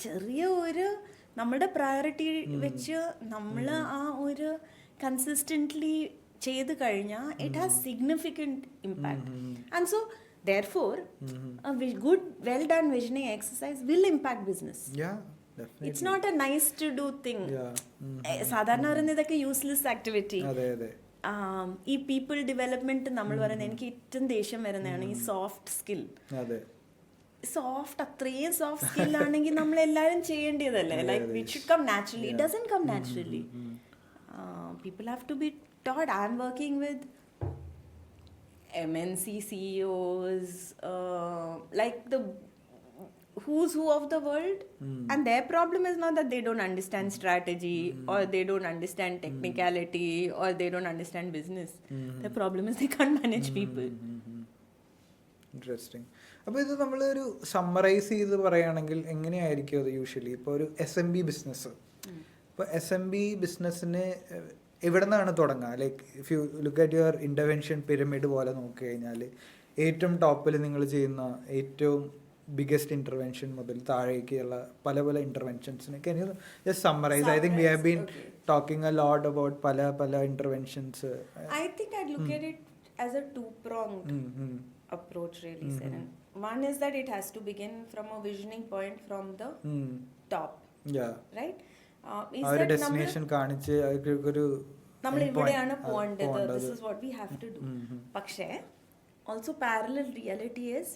ചെറിയ ഒരു നമ്മുടെ priority വെച്ച് നമ്മൾ ആ ഒരു consistently ചെയ്ത് കഴിഞ്ഞാൽ it has significant impact. And so therefore a good well done visioning exercise will impact business. Definitely. It's not a nice to do thing. സാധാരണ പറയുന്നത് ഇതൊക്കെ യൂസ്ലെസ് ആക്ടിവിറ്റി. ഈ പീപ്പിൾ ഡെവലപ്മെന്റ് നമ്മൾ പറയുന്നത് എനിക്ക് ഏറ്റവും ദേഷ്യം വരുന്നതാണ് ഈ സോഫ്റ്റ് സ്കിൽ. അത്രയും സോഫ്റ്റ് സ്കിൽ ആണെങ്കിൽ നമ്മൾ എല്ലാവരും ചെയ്യേണ്ടതല്ലേ. Like it should come naturally. It doesn't come naturally. People have to be taught. I'm working with MNC CEOs, like the who's who of the world, and their problem is not that they don't understand strategy or they don't understand technicality or they don't understand business. Their problem is they can't manage people. Interesting. അപ്പോൾ ഇത് നമ്മളൊരു summarise ചെയ്ത് പറയുകയാണെങ്കിൽ എങ്ങനെയായിരിക്കും അത് usually? ഇപ്പോൾ ഒരു SMB business, ഇപ്പോൾ SMB ബിസിനസ്സിന് എവിടെ നിന്നാണ് തുടങ്ങുക? Like if you look at your intervention pyramid പോലെ നോക്കി കഴിഞ്ഞാൽ ഏറ്റവും ടോപ്പിൽ നിങ്ങൾ ചെയ്യുന്ന ഏറ്റവും ബിഗ്ഗസ്റ്റ് ഇൻ്റർവെൻഷൻ മുതൽ താഴേക്കുള്ള പല പല ഇൻ്റർവെൻഷൻസിനെ can you just summarize? I think we have been talking a lot about പല interventions. I think I'd look at it as a two-pronged approach really, Saran. One is that it has to begin from a visioning point from the top. Right? ആ ഒരു destination കാണിച്ച് ഒരു നമ്മൾ ഇവിടെയാണ് പോകേണ്ടത്. This is what we have to do. പക്ഷേ also parallel reality is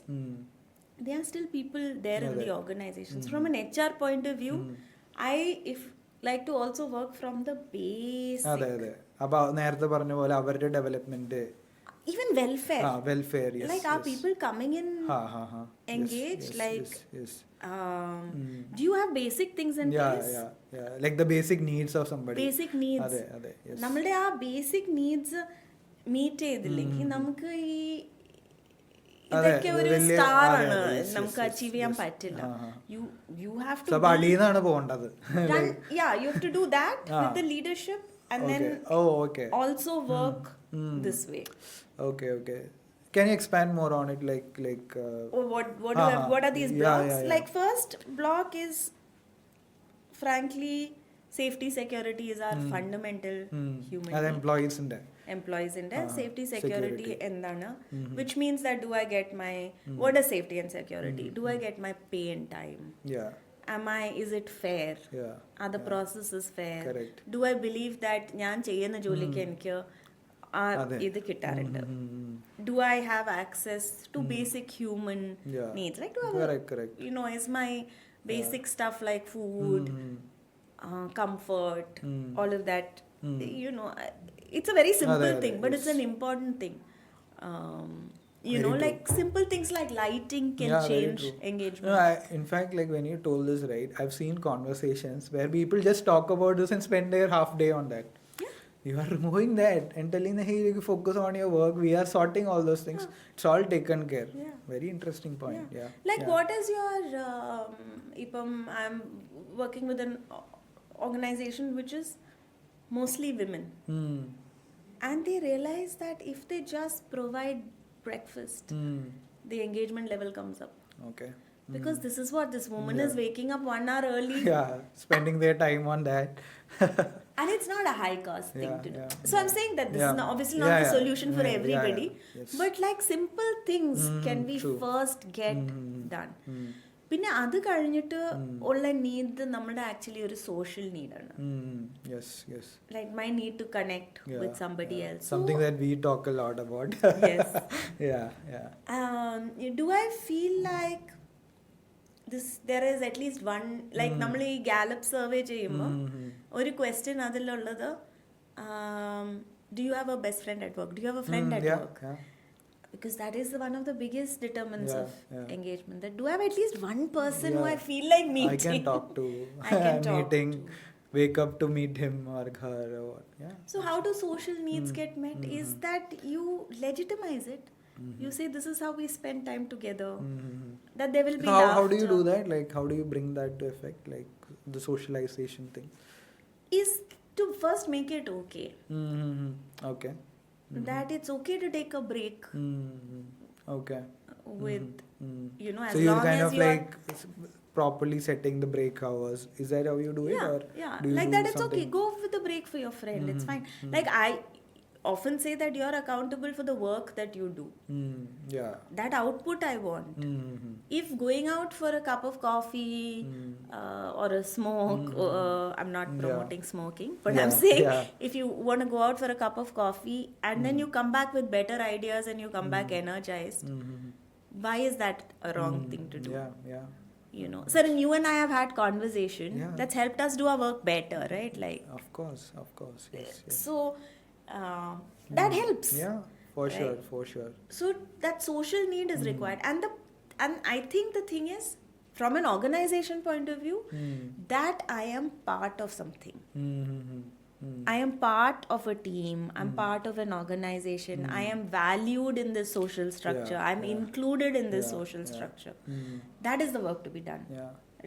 there are still people there in the organizations. From an HR point of view, I like to also work from the basic. അപ്പോൾ നേരത്തെ പറഞ്ഞ പോലെ അവരുടെ development, even welfare, yes, like are people coming in engaged? Do you have basic things in place? Like the basic needs of somebody. Basic needs. നമ്മളുടെ ആ basic needs meet ചെയ്തില്ലെങ്കിൽ നമുക്ക് ഈ ഇതൊക്കെ ഒരു സ്റ്റാർ ആണ്, നമുക്ക് അച്ചീവ് ചെയ്യാൻ പറ്റില്ല. You have to പോകേണ്ടത്. You have to do that with the leadership and then also work this way. Okay. Can you expand more on it? What are these blocks? Like first block is frankly safety security is our fundamental human need. Employees in safety security endana, which means that do I get my what is safety and security? Do I get my pay in time? Is it fair? Are the processes fair? Correct. Do I believe that ഞാൻ ചെയ്യുന്ന ജോലിക്ക് എനിക്ക് ഇത് കിട്ടാറുണ്ട്? Do I have access to basic human needs? Like do I have, correct. Is my basic stuff like food, comfort, all of that, it's a very simple thing, but it's an important thing. Like simple things like lighting can change engagement. In fact, like when you told this, right, I've seen conversations where people just talk about this and spend their half day on that. You are removing that and telling them, hey, you focus on your work, we are sorting all those things. It's all taken care. Very interesting point. What is your I'm working with an organization which is mostly women, and they realize that if they just provide breakfast, the engagement level comes up. Because this is what this woman is waking up 1 hour early, spending their time on that. And it's not a high cost thing to do. So I'm saying that this is obviously not the solution for everybody, but like simple things can be first get done. പിന്നെ അത് കഴിഞ്ഞിട്ട് ഉള്ള need നമ്മുടെ actually ഒരു social നീഡാണ്. Like my need to connect with somebody else, something that we talk a lot about. Do I feel like there is at least one, like നമ്മൾ ഈ Gallup survey ചെയ്യുമ്പോൾ ഒരു ക്വസ്റ്റ്യൻ അതിലുള്ളത് Do you have a best friend at work? Do you have a friend at work? Yeah. Because that is one of the biggest determinants of engagement. That do I have at least one person who I feel like meeting? I can talk to. I can talk meeting. to. Wake up to meet him or her or what. Yeah. So how do social needs get met? Is that you legitimize it. You say this is how we spend time together. That there will be laughter. How do you do that? Like how do you bring that to effect? Like the socialization thing. Is to first make it okay. Okay. That it's okay to take a break. Okay. With you know, as so you're long kind as of you're like properly setting the break hours. Is that how you do it? Or do you like do that it's something? okay. Go with the break for your friend. It's fine. Like I often say that you're accountable for the work that you do. Yeah. That output I want. If going out for a cup of coffee or a smoke, I'm not promoting smoking, but I'm saying if you want to go out for a cup of coffee and then you come back with better ideas and you come back energized, why is that a wrong thing to do? Yeah. You know, sir, and you and I have had conversation that's helped us do our work better, right? Like, of course, yes. So that helps. Yeah, for sure. So that social need is required, and I think the thing is, from an organization point of view, that I am part of something. I am part of a team. I'm part of an organization. I am valued in this social structure. I'm included in this social structure. That is the work to be done.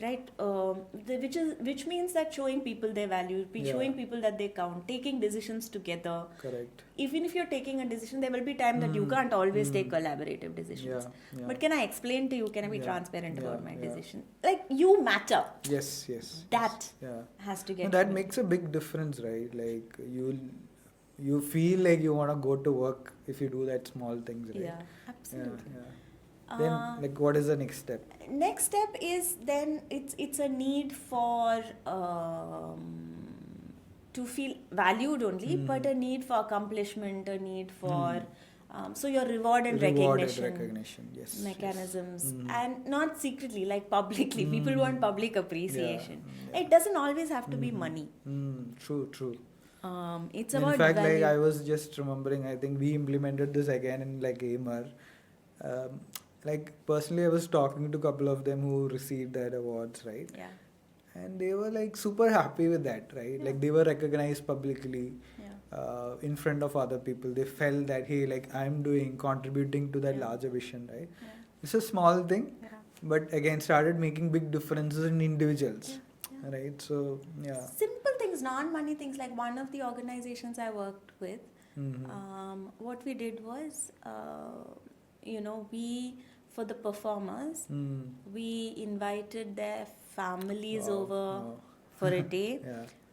Right? Which means that showing people their value, showing people that they count, taking decisions together. Correct. Even if you're taking a decision, there will be time that you can't always take collaborative decisions. But can I explain to you, can I be transparent about my decision? Like, you matter. Yes. That has to get... that makes a big difference, right? Like, you feel like you want to go to work if you do that small things, right? Yeah, absolutely. Then, like, what is the next step? Next step is then it's a need for to feel valued only, but a need for accomplishment, a need for so your reward and recognition yes, mechanisms, and not secretly, like publicly. People want public appreciation. It doesn't always have to be money. True. It's in about fact, value. like I was just remembering, I think we implemented this again in like AMR. Like personally, I was talking to a couple of them who received that awards, right? Yeah. And they were like super happy with that, right? Like they were recognized publicly in front of other people. They felt that, hey, like I'm contributing to that larger vision, right? It's a small thing, but again started making big differences in individuals, right? So simple things, non-money things. Like one of the organizations I worked with, what we did was, we, for the performers, we invited their families over for a day,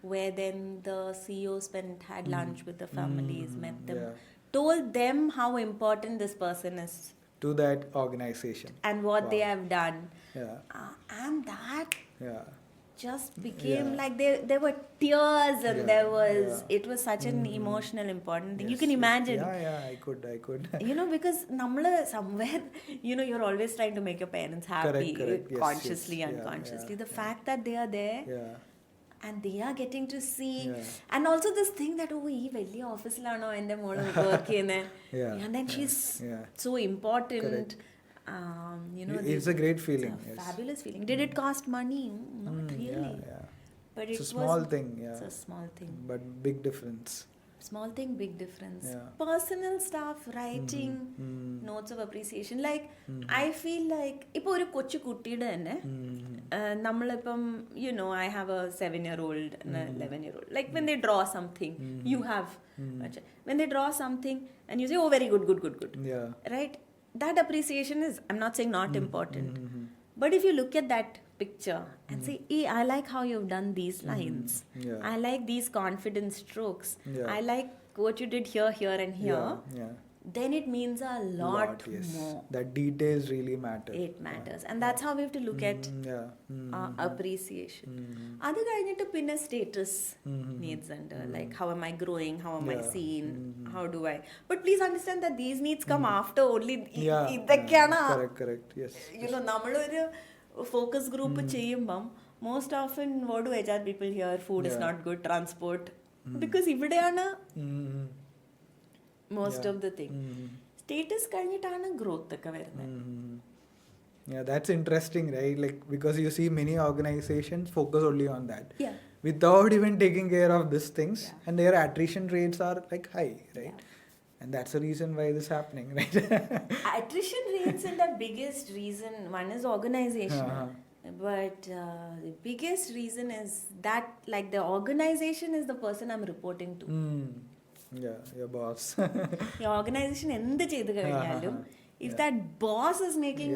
where then the CEO had lunch with the families, met them, told them how important this person is to that organization and what they have done. And that just became like there were tears and it was such an emotional, important thing. You can imagine. I could. Because somewhere, you're always trying to make your parents happy, correct. consciously, unconsciously. The fact that they are there and they are getting to see, and also this thing that ee office la no ende molu work and then she's so important. It's a great feeling. It's a fabulous feeling. Did it cost money? Not really. But it's a small thing. It's a small thing. But big difference. Small thing, big difference. Personal stuff, writing, notes of appreciation. Like, I feel like, ഇപ്പോൾ ഒരു കൊച്ചു കുട്ടിയുടെ തന്നെ നമ്മളിപ്പം, I have a 7-year-old and a 11-year-old. Like when they draw something, you have, when they draw something and you say, oh, very good. Right? That appreciation is, I'm not saying not important, but if you look at that picture and say, hey, I like how you've done these lines. I like these confident strokes. I like what you did here, and here. Then it means a lot more. That details really matter. It matters. And that's how we have to look at appreciation. Adu kayinittu pinna status needs under. Like, how am I growing? How am I seen? How do I... But please understand that these needs come after only... Correct. Yes. നമ്മളൊരു focus group cheyyumbam, most often what do HR people hear? Food is not good, transport because ഇവിടെയാണ് Mm. most Yeah. of the thing. Status കഴിഞ്ഞിട്ടാണ് growth ഒക്കെ വരുന്നത്. Yeah, that's interesting, right? Like, because you see many organizations focus only on that. Yeah. Without even taking care of these things, Yeah. and their attrition rates are like high, right? Yeah. And that's the reason why this is happening, right? Attrition rates and the biggest reason, one is organization. But the biggest reason is that, like, the organization is the person I'm reporting to. Yeah, your boss. The organization എന്ത് ചെയ്ത് കഴിഞ്ഞാലും if that boss is making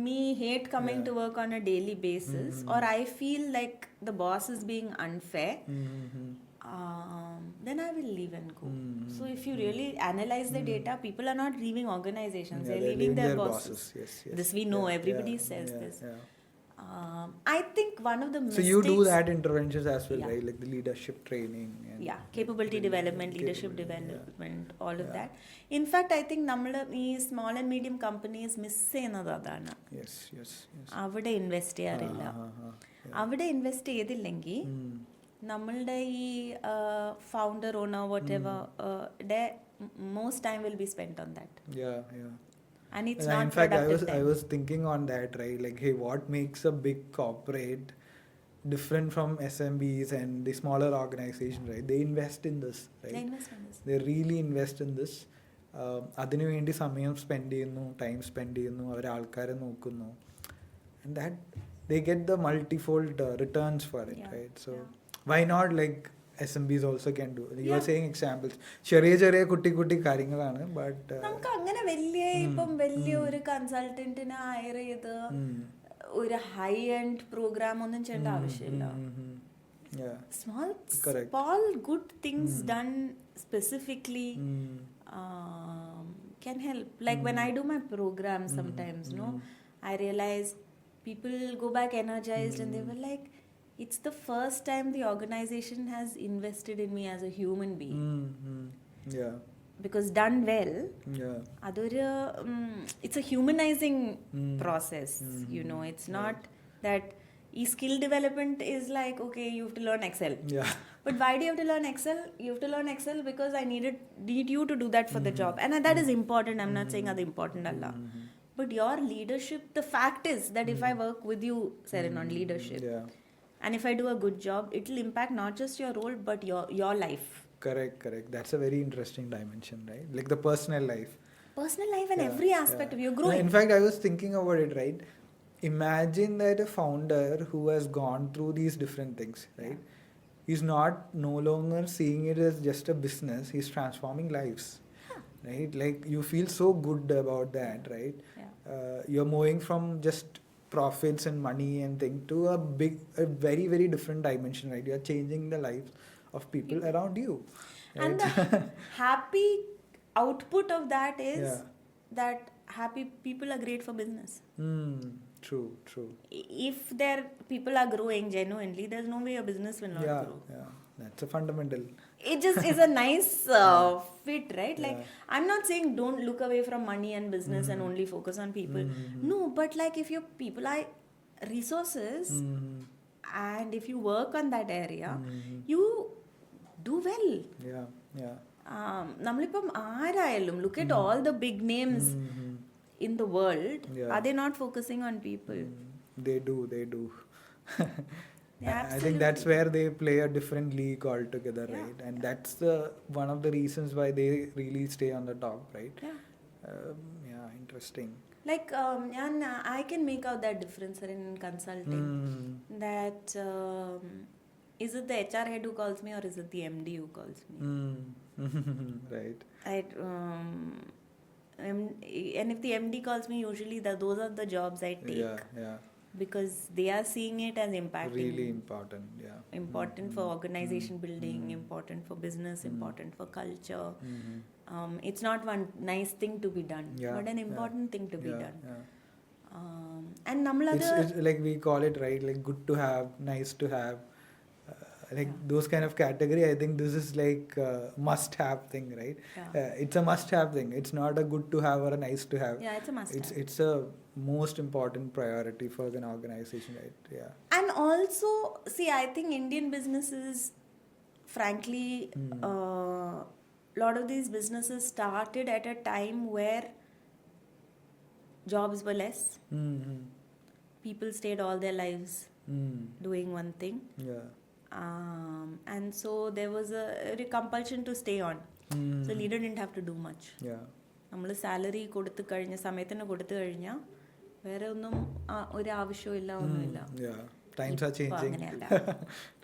me hate coming to work on a daily basis, or I feel like the boss is being unfair, then I will leave and go. So if you really analyze the data, people are not leaving organizations, they're leaving their bosses. Yes. This we know, everybody says this. I think one of the So mistakes... you do that interventions as well, Yeah. right? Like the leadership training. And capability development, leadership development, all of that. In fact, I think നമ്മൾ ഈ small and medium companies miss ചെയ്യുന്നത് അതാണ്. Yes. അവിടെ invest ചെയ്യാറില്ല. അവിടെ invest ചെയ്തില്ലെങ്കിൽ നമ്മളുടെ ഈ founder owner whatever most time will be spent on that. Yeah. And it's And not in fact, productive I was thinking on that, right? Like, hey, what makes a big corporate different from SMBs and the smaller organizations, right? They invest in this, right? They invest in this. They really invest in this. അതിനു വേണ്ടി സമയം spend ചെയ്യുന്നു, time spend ചെയ്യുന്നു, അവർ ആൾക്കാരെ നോക്കുന്നു, and that they get the multifold returns for it, right? So why not, like, SMBs also can do. You are saying examples. ചെറിയ കുട്ടി കാര്യങ്ങളാണ്, ബട്ട് നമുക്ക് അങ്ങനെ വലിയ ഒരു കൺസൾട്ടന്റിനെ ഹയർ ചെയ്ത് ഒരു ഹൈ എൻഡ് പ്രോഗ്രാം ഒന്നും ചെയ്യേണ്ട ആവശ്യമില്ല. Small good things done specifically can help. Like when I do my program sometimes, I realize people go back energized and they were like, it's the first time the organization has invested in me as a human being. Because done well, it's a humanizing process. You know, it's not that skill development is like, okay, you have to learn Excel. But why do you have to learn Excel? You have to learn Excel because I need you to do that for the job, and that is important. I'm not saying that's important Allah. But your leadership, the fact is that if I work with you, Seren, on leadership, and if I do a good job, it will impact not just your role but your life. Correct. That's a very interesting dimension, right? Like the personal life and every aspect of you growing. In fact, I was thinking about it, right? Imagine that a founder who has gone through these different things, right? He's no longer seeing it as just a business. He's transforming lives, right? Like, you feel so good about that, right? You're moving from just profits and money and thing to a very, very different dimension, right? You're changing the lives of people around you, right? And the happy output of that is that happy people are great for business. True. If their people are growing genuinely, there's no way a business will not grow. That's a fundamental. It just is a nice fit, right? Like, I'm not saying don't look away from money and business and only focus on people. No, but like, if your people are resources and if you work on that area, you do well. നമ്മളിപ്പം ആരായാലും, look at all the big names in the world, are they not focusing on people? They do. I think that's where they play a different league altogether, right? And that's one of the reasons why they really stay on the top, right? Interesting. Like, I can make out that difference in consulting. That is it the HR head who calls me or is it the MD who calls me? Right. And if the MD calls me, usually those are the jobs I take. Because they are seeing it as impacting. Really important, Important for organization building, important for business, important for culture. It's not one nice thing to be done, but an important thing to be done. And it's like we call it, right? Like good to have, nice to have. Like those kind of category, I think this is like a must-have thing, right? It's a must-have thing. It's not a good to have or a nice to have. It's a must-have. It's a most important priority for an organization, right? And also, see, I think Indian businesses frankly, lot of these businesses started at a time where jobs were less. People stayed all their lives doing one thing. And so there was a compulsion to stay on. So leader didn't have to do much. നമ്മൾ salary കൊടുത്തു കഴിഞ്ഞ സമയത്തിന് കൊടുത്തു കഴിഞ്ഞാൽ വേറെ ഒന്നും ഒരു ആവശ്യമില്ല, ഒന്നുമില്ല. Times are changing.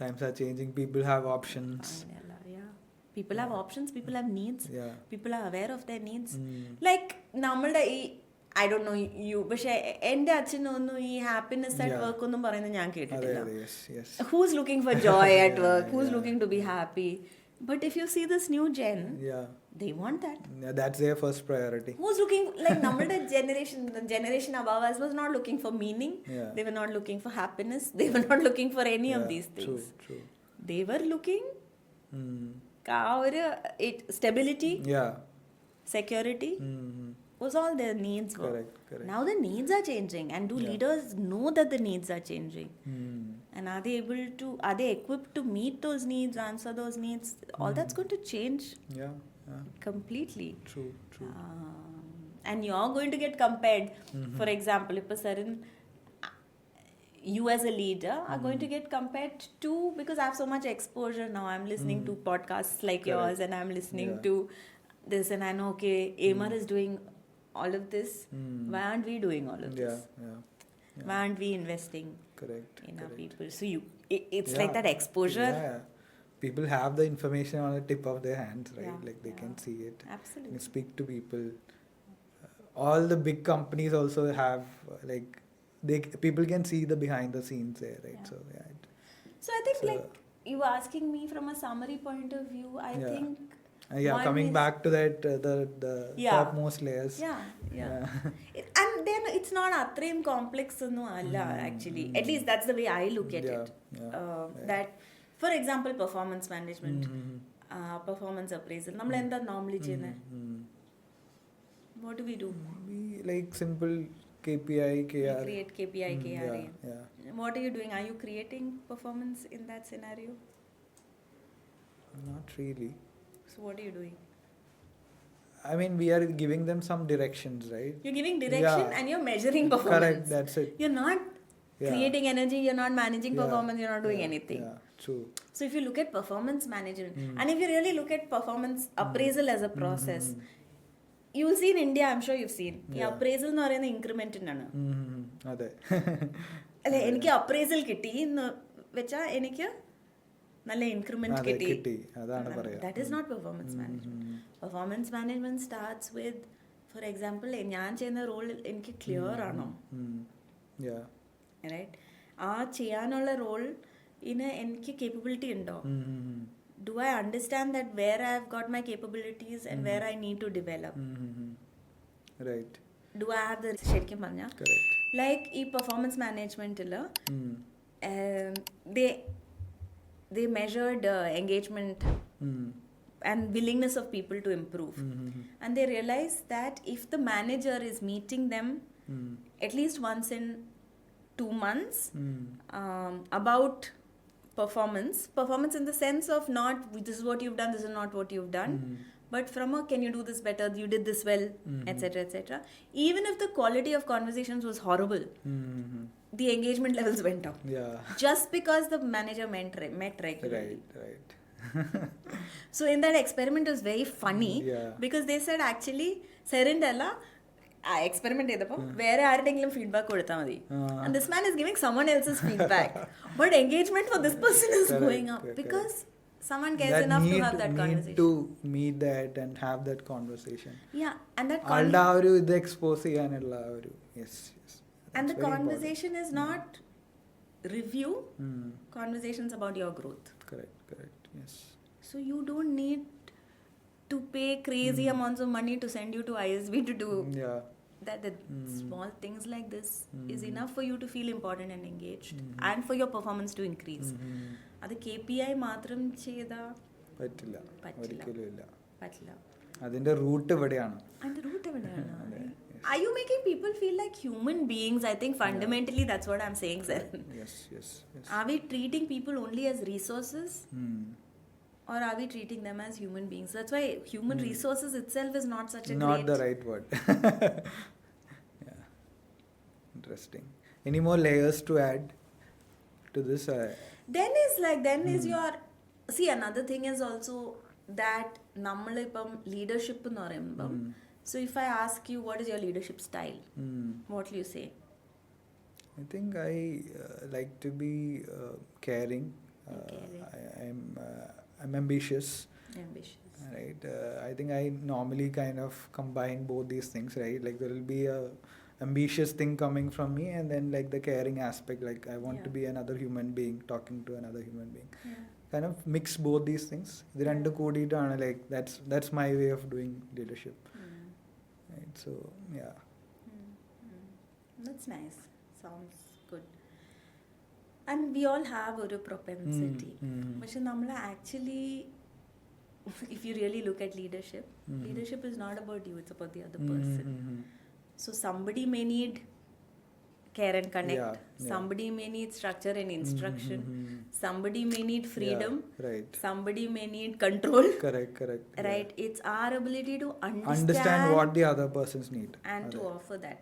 Times are changing. People have options. People have options. People have needs. People are aware of their needs. Like നമ്മളുടെ ഈ I don't know you, പക്ഷേ എൻ്റെ അച്ഛനൊന്നും ഈ ഹാപ്പിനെസ് അറ്റ് വർക്ക് ഒന്നും പറയുന്നത് ഞാൻ കേട്ടിട്ടില്ല. Who's looking for joy at work? Who's looking to be happy? But if you see this new gen, they want that. That's their first priority. Who's looking, like the generation above us was not looking for meaning. They were not looking for happiness. They were not looking for any of these things. True. They were looking stability, security, was all their needs were. Correct. Now the needs are changing, and do leaders know that the needs are changing? And are they equipped to meet those needs, answer those needs? All that's going to change completely. True. And you're going to get compared. For example, if a certain you as a leader are going to get compared to, because I have so much exposure now, I'm listening to podcasts like yours, and I'm listening to this, and I know, okay, Amar is doing all of this. Why aren't we doing all of this? Why aren't we investing in our people? So it's like that exposure. People have the information on the tip of their hands, right? Like they can see it. Absolutely. You speak to people. All the big companies also have people can see the behind the scenes there, right? So I think like you were asking me from a summary point of view, I think coming back to that the topmost layers. And then it's not atrem complex no alla actually. At least that's the way I look at it. That, for example, performance management, performance appraisal. Nammal endha normally cheyna. What do we do? We like simple KPI, KR. We create KPI, KRA. What are you doing? Are you creating performance in that scenario? Not really. So what are you doing? I mean, we are giving them some directions, right? You're giving direction and you're measuring performance. Correct, that's it. You're not creating energy, you're not managing performance, you're not doing anything. True. So if you look at performance management, and if you really look at performance appraisal as a process, you will see in India, I'm sure you've seen, appraisal എന്ന് പറയുന്ന increment ആണ്. അതെ. അല്ലെ, എനിക്ക് appraisal കിട്ടി എന്ന് വെച്ചാൽ എനിക്ക് നല്ല ഇൻക്രിമെന്റ് കിട്ടി. That is not performance management. Performance management starts with, for example, ഞാൻ ചെയ്യുന്ന റോൾ എനിക്ക് ക്ലിയർ ആണോ, റൈറ്റ്? ആ ചെയ്യാനുള്ള റോളിന് എനിക്ക് കേപ്പബിലിറ്റി ഉണ്ടോ? Do I understand that where I have got my capabilities and where I need to develop? Right. Do I have the ശരിക്കും പറഞ്ഞാൽ like ഈ performance management they measured engagement and willingness of people to improve, and they realized that if the manager is meeting them at least once in 2 months about performance in the sense of not this is what you've done, this is not what you've done, but from a can you do this better, you did this well, etc. Even if the quality of conversations was horrible, the engagement levels went up. Just because the manager met regularly. Right. So in that experiment, it was very funny because they said actually serindella experiment ചെയ്തപ്പോൾ വേറെ ആരുടെങ്കിലും feedback കൊടുത്താൽ മതി. And this man is giving someone else's feedback, but engagement for this person is going up because someone cares enough to have that conversation. To meet that and have that conversation. And that ആളുടെ ആ ഒരു ഇത് expose ചെയ്യാനുള്ള ഒരു and the conversation is not review, conversations about your growth. Correct, yes. So you don't need to pay crazy amounts of money to send you to ISB to do that. The small things like this is enough for you to feel important and engaged and for your performance to increase. അത് KPI മാത്രം ചെയ്താ പറ്റില്ല. അതിന്റെ root എവിടെയാണ്? Are you making people feel like human beings? I think fundamentally that's what I'm saying, sir. Yes. Are we treating people only as resources? or are we treating them as human beings? That's why human resources itself is not such a not great... the right word. Yeah, interesting. Any more layers to add to this? Then is your... See, another thing is also that nammalippam leadership എന്ന് പറയുമ്പം, so if I ask you what is your leadership style, what will you say? I think I like to be caring. I'm ambitious. Right. I think I normally kind of combine both these things, right? Like there will be a ambitious thing coming from me, and then like the caring aspect, like I want to be another human being talking to another human being. Kind of mix both these things. The rendu kooditana, like that's my way of doing leadership. Right. So yeah. That's nice. Sounds good. And we all have a propensity. But actually, if you really look at leadership, leadership is not about you, it's about the other person. So somebody may need care and connect. Somebody may need structure and instruction. Somebody may need freedom. Right. Somebody may need control. Correct. Right. It's our ability to understand what the other persons need and to offer that.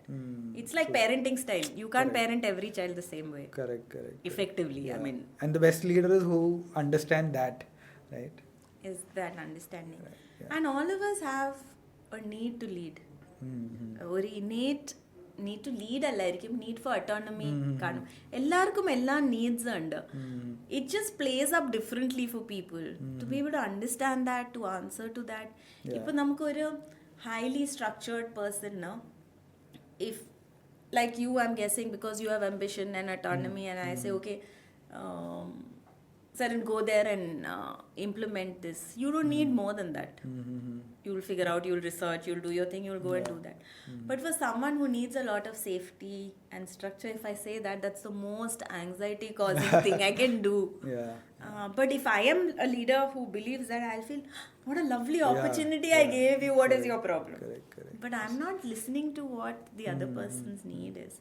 It's like parenting style. You can't parent every child the same way. Correct. Effectively, I mean. And the best leaders who understand that, right? Is that understanding. Right. And all of us have a need to lead. Or innate need to lead allarikkum, need for autonomy kanum. Ellarkum ella needs under. It just plays up differently for people to be able to understand that, to answer to that. Ipo namukku oru highly structured person na, if like you, I'm guessing because you have ambition and autonomy, and I say okay, Saran, go there and implement this. You don't need more than that. You will figure out, you will research, you will do your thing, you will go and do that. But for someone who needs a lot of safety and structure, if I say that, that's the most anxiety causing thing I can do. But if I am a leader who believes that, I'll feel, what a lovely opportunity I gave you, what is your problem? Correct. But I'm not listening to what the other person's need is.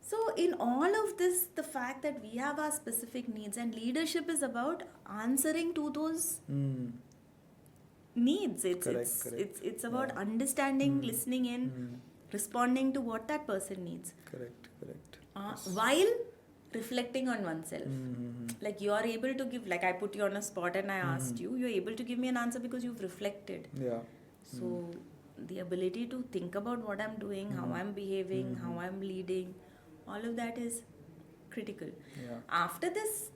So in all of this, the fact that we have our specific needs, and leadership is about answering to those needs. It's about understanding, listening in, responding to what that person needs. Correct. While reflecting on oneself. Like you are able to give, like I put you on a spot and I asked you, you're able to give me an answer because you've reflected. So the ability to think about what I'm doing, how I'm behaving, how I'm leading, all of that is critical. After this,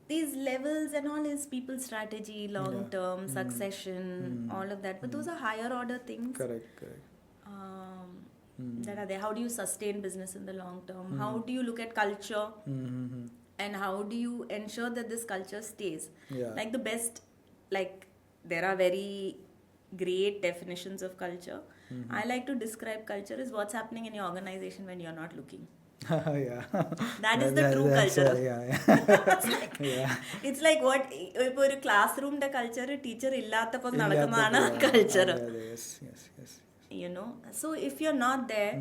these levels and all is people's strategy, long term, succession, all of that. But those are higher order things. Correct. That are there. How do you sustain business in the long term? How do you look at culture? And how do you ensure that this culture stays? Like the best, like there are very great definitions of culture. I like to describe culture as what's happening in your organization when you're not looking. That is the true culture. It's like what ipo oru classroom the culture, teacher illathappo nadakkunana culture. Yes. You know, so if you're not there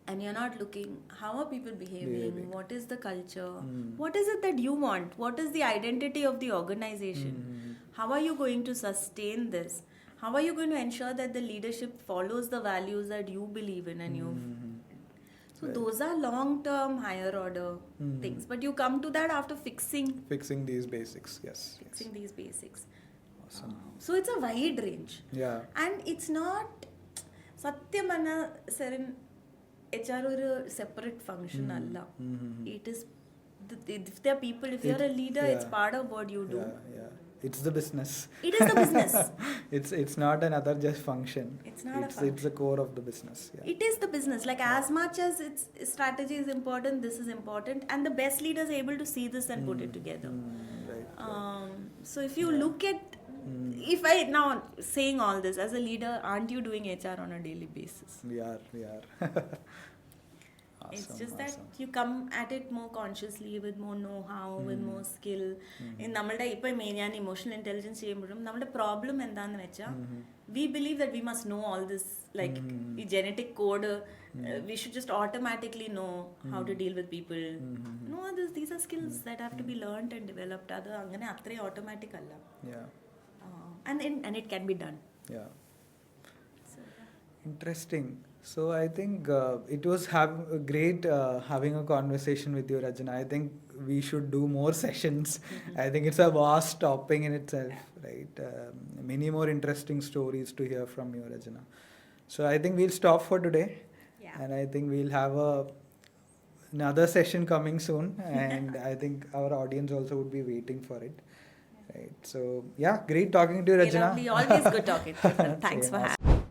and you're not looking, how are people behaving? What is the culture? What is it that you want? What is the identity of the organization? How are you going to sustain this? How are you going to ensure that the leadership follows the values that you believe in and you... So those are long-term, higher-order things. But you come to that after fixing these basics. Fixing these basics. Awesome. So it's a wide range. And it's not... Satyamana Saran, HR is a separate function. It is... If there are people, if you're a leader, it's part of what you do. It's the business. It is the business. It's not another just function. It's not a function. It's the core of the business. It is the business. Like as much as its strategy is important, this is important, and the best leaders are able to see this and put it together. So if you look at, if I now saying all this as a leader, aren't you doing HR on a daily basis? We are. It's just that you come at it more consciously with more know-how, with more skill. In നമ്മളുടെ ഇപ്പം ഞാൻ emotional intelligence ചെയ്യുമ്പോഴും നമ്മുടെ problem എന്താന്ന് വെച്ചാൽ we believe that we must know all this, like ഈ genetic code, we should just automatically know how to deal with people. No, these are skills that have to be learned and developed. അത് അങ്ങനെ അത്രയും automatic അല്ല. And it can be done. Yeah. Interesting. So I think it was great having a conversation with you, Rachana. I think we should do more sessions. I think it's a vast topic in itself, right? Many more interesting stories to hear from you, Rachana. So I think we'll stop for today. Yeah. And I think we'll have another session coming soon. And I think our audience also would be waiting for it. Right. So yeah, great talking to you, Rachana. Lovely. Always good talking to you. Thanks for having me.